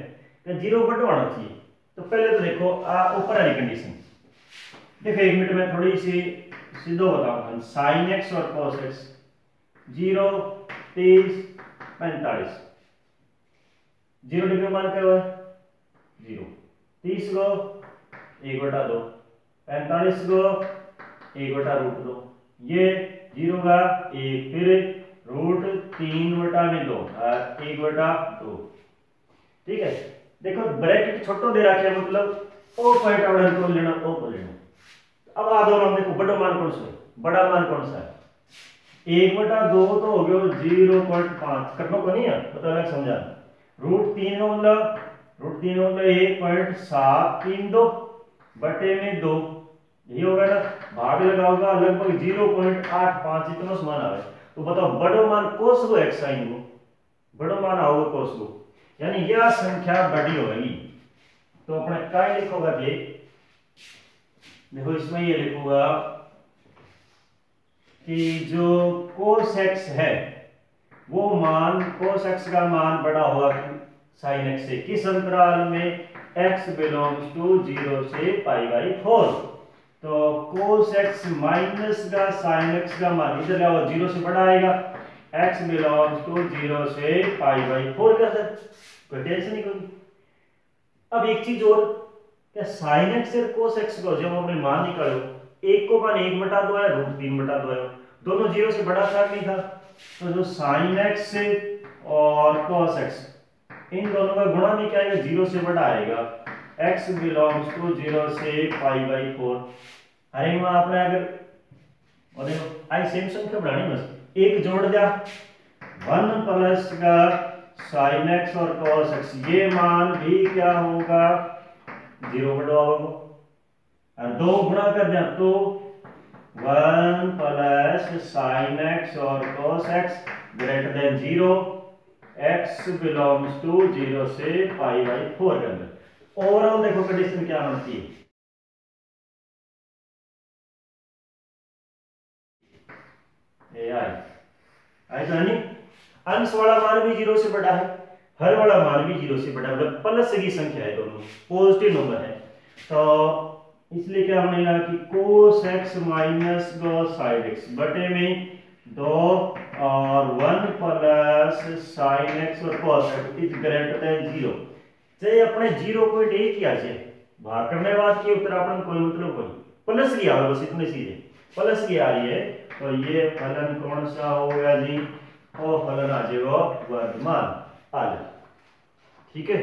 कि 0 बड़ा होना चाहिए। तो पहले तो देखो ऊपर वाली कंडीशन देखो, 1 मिनट में थोड़ी सी सीधो बताऊंगा। साइन एक्स और कॉस एक्स 0, 30, 45, 0 डिग्री मान क्या हुआ 0, 30 को 1/2, 45 को 1/√2, ये 0 का 1, फिर √3/2 और 1/2। ठीक है, देखो ब्रैकेट छोटो दे रखा है, मतलब ओ पॉइंट आउट को लेना, ओ को लेना। अब आ दोनों देखो बड़ा मान कौन सा है, बड़ा मान कौन सा है 1/2 तो हो गया 0.5 करना को नहीं है, तो अलग समझा। √3 का मतलब 1.732 बटे में 2, यही होगा ना, भाग लगा होगा लगभग 0.85 इतना समान आवे। तो बताओ बड़ो मान कोस को एक्स साइन को, बड़ो मान आओगे कोस को, यानी यह संख्या बड़ी होगी। तो अपने क्या लिखोगा ये, देखो इसमें ये लिखूंगा कि जो कोस एक्स है वो मान, कोस एक्स का मान बड़ा होगा साइन एक्स से, किस अंतराल में, x बिलोंग्स टू 0 से π/4। तो कोस एक्स माइनस का साइन एक्स का मान इधर आओ 0 से बड़ा आएगा, x बिलोंग्स टू 0 से π/4 का सर, कोई टेंशन नहीं कोई। अब एक चीज और, क्या साइन एक्स और कोस एक्स को जब हमने मान निकालो, एक को मान 1/2 है, √3/2 है, दोनों 0 से बड़ा था नहीं था। तो जो साइन एक्स और कोस एक्स इन दोनों का गुणा भी क्या आएगा, 0 से बड़ा आएगा, x बिलोंग्स टू 0 से π/4। अरे वहां आपने अगर और देखो आई सेम संख्या बनानी, बस एक जोड़ दिया 1 प्लस का साइन एक्स और कॉस एक्स, ये मान भी क्या होगा 0 बड़ा होगा, और 2 गुणा कर दिया तो 1 प्लस साइन एक्स और cos x greater than 0, x belongs to 0 से π/4 के अंदर। ओवरऑल देखो कंडीशन क्या बनती है, ए आई तो नहीं, अंश वाला मान भी 0 से बड़ा है, हर वाला मान भी 0 से बड़ा है, मतलब प्लस की संख्या है, दोनों पॉजिटिव नंबर है। तो इसलिए क्या हमने कहा कि cos x minus sin x बटे में 2 और 1 प्लस sin x और cos x is greater than 0। चाहे अपने 0.1 किया जाए, भाग करने बाद की उत्तर अपन कोई मतलब कोई प्लस की आ रहा, बस इतने सीधे प्लस की आ रही है। तो ये फलन कौन सा हो गया जी, और फलन आ जाएगा वर्धमान आल। ठीक है।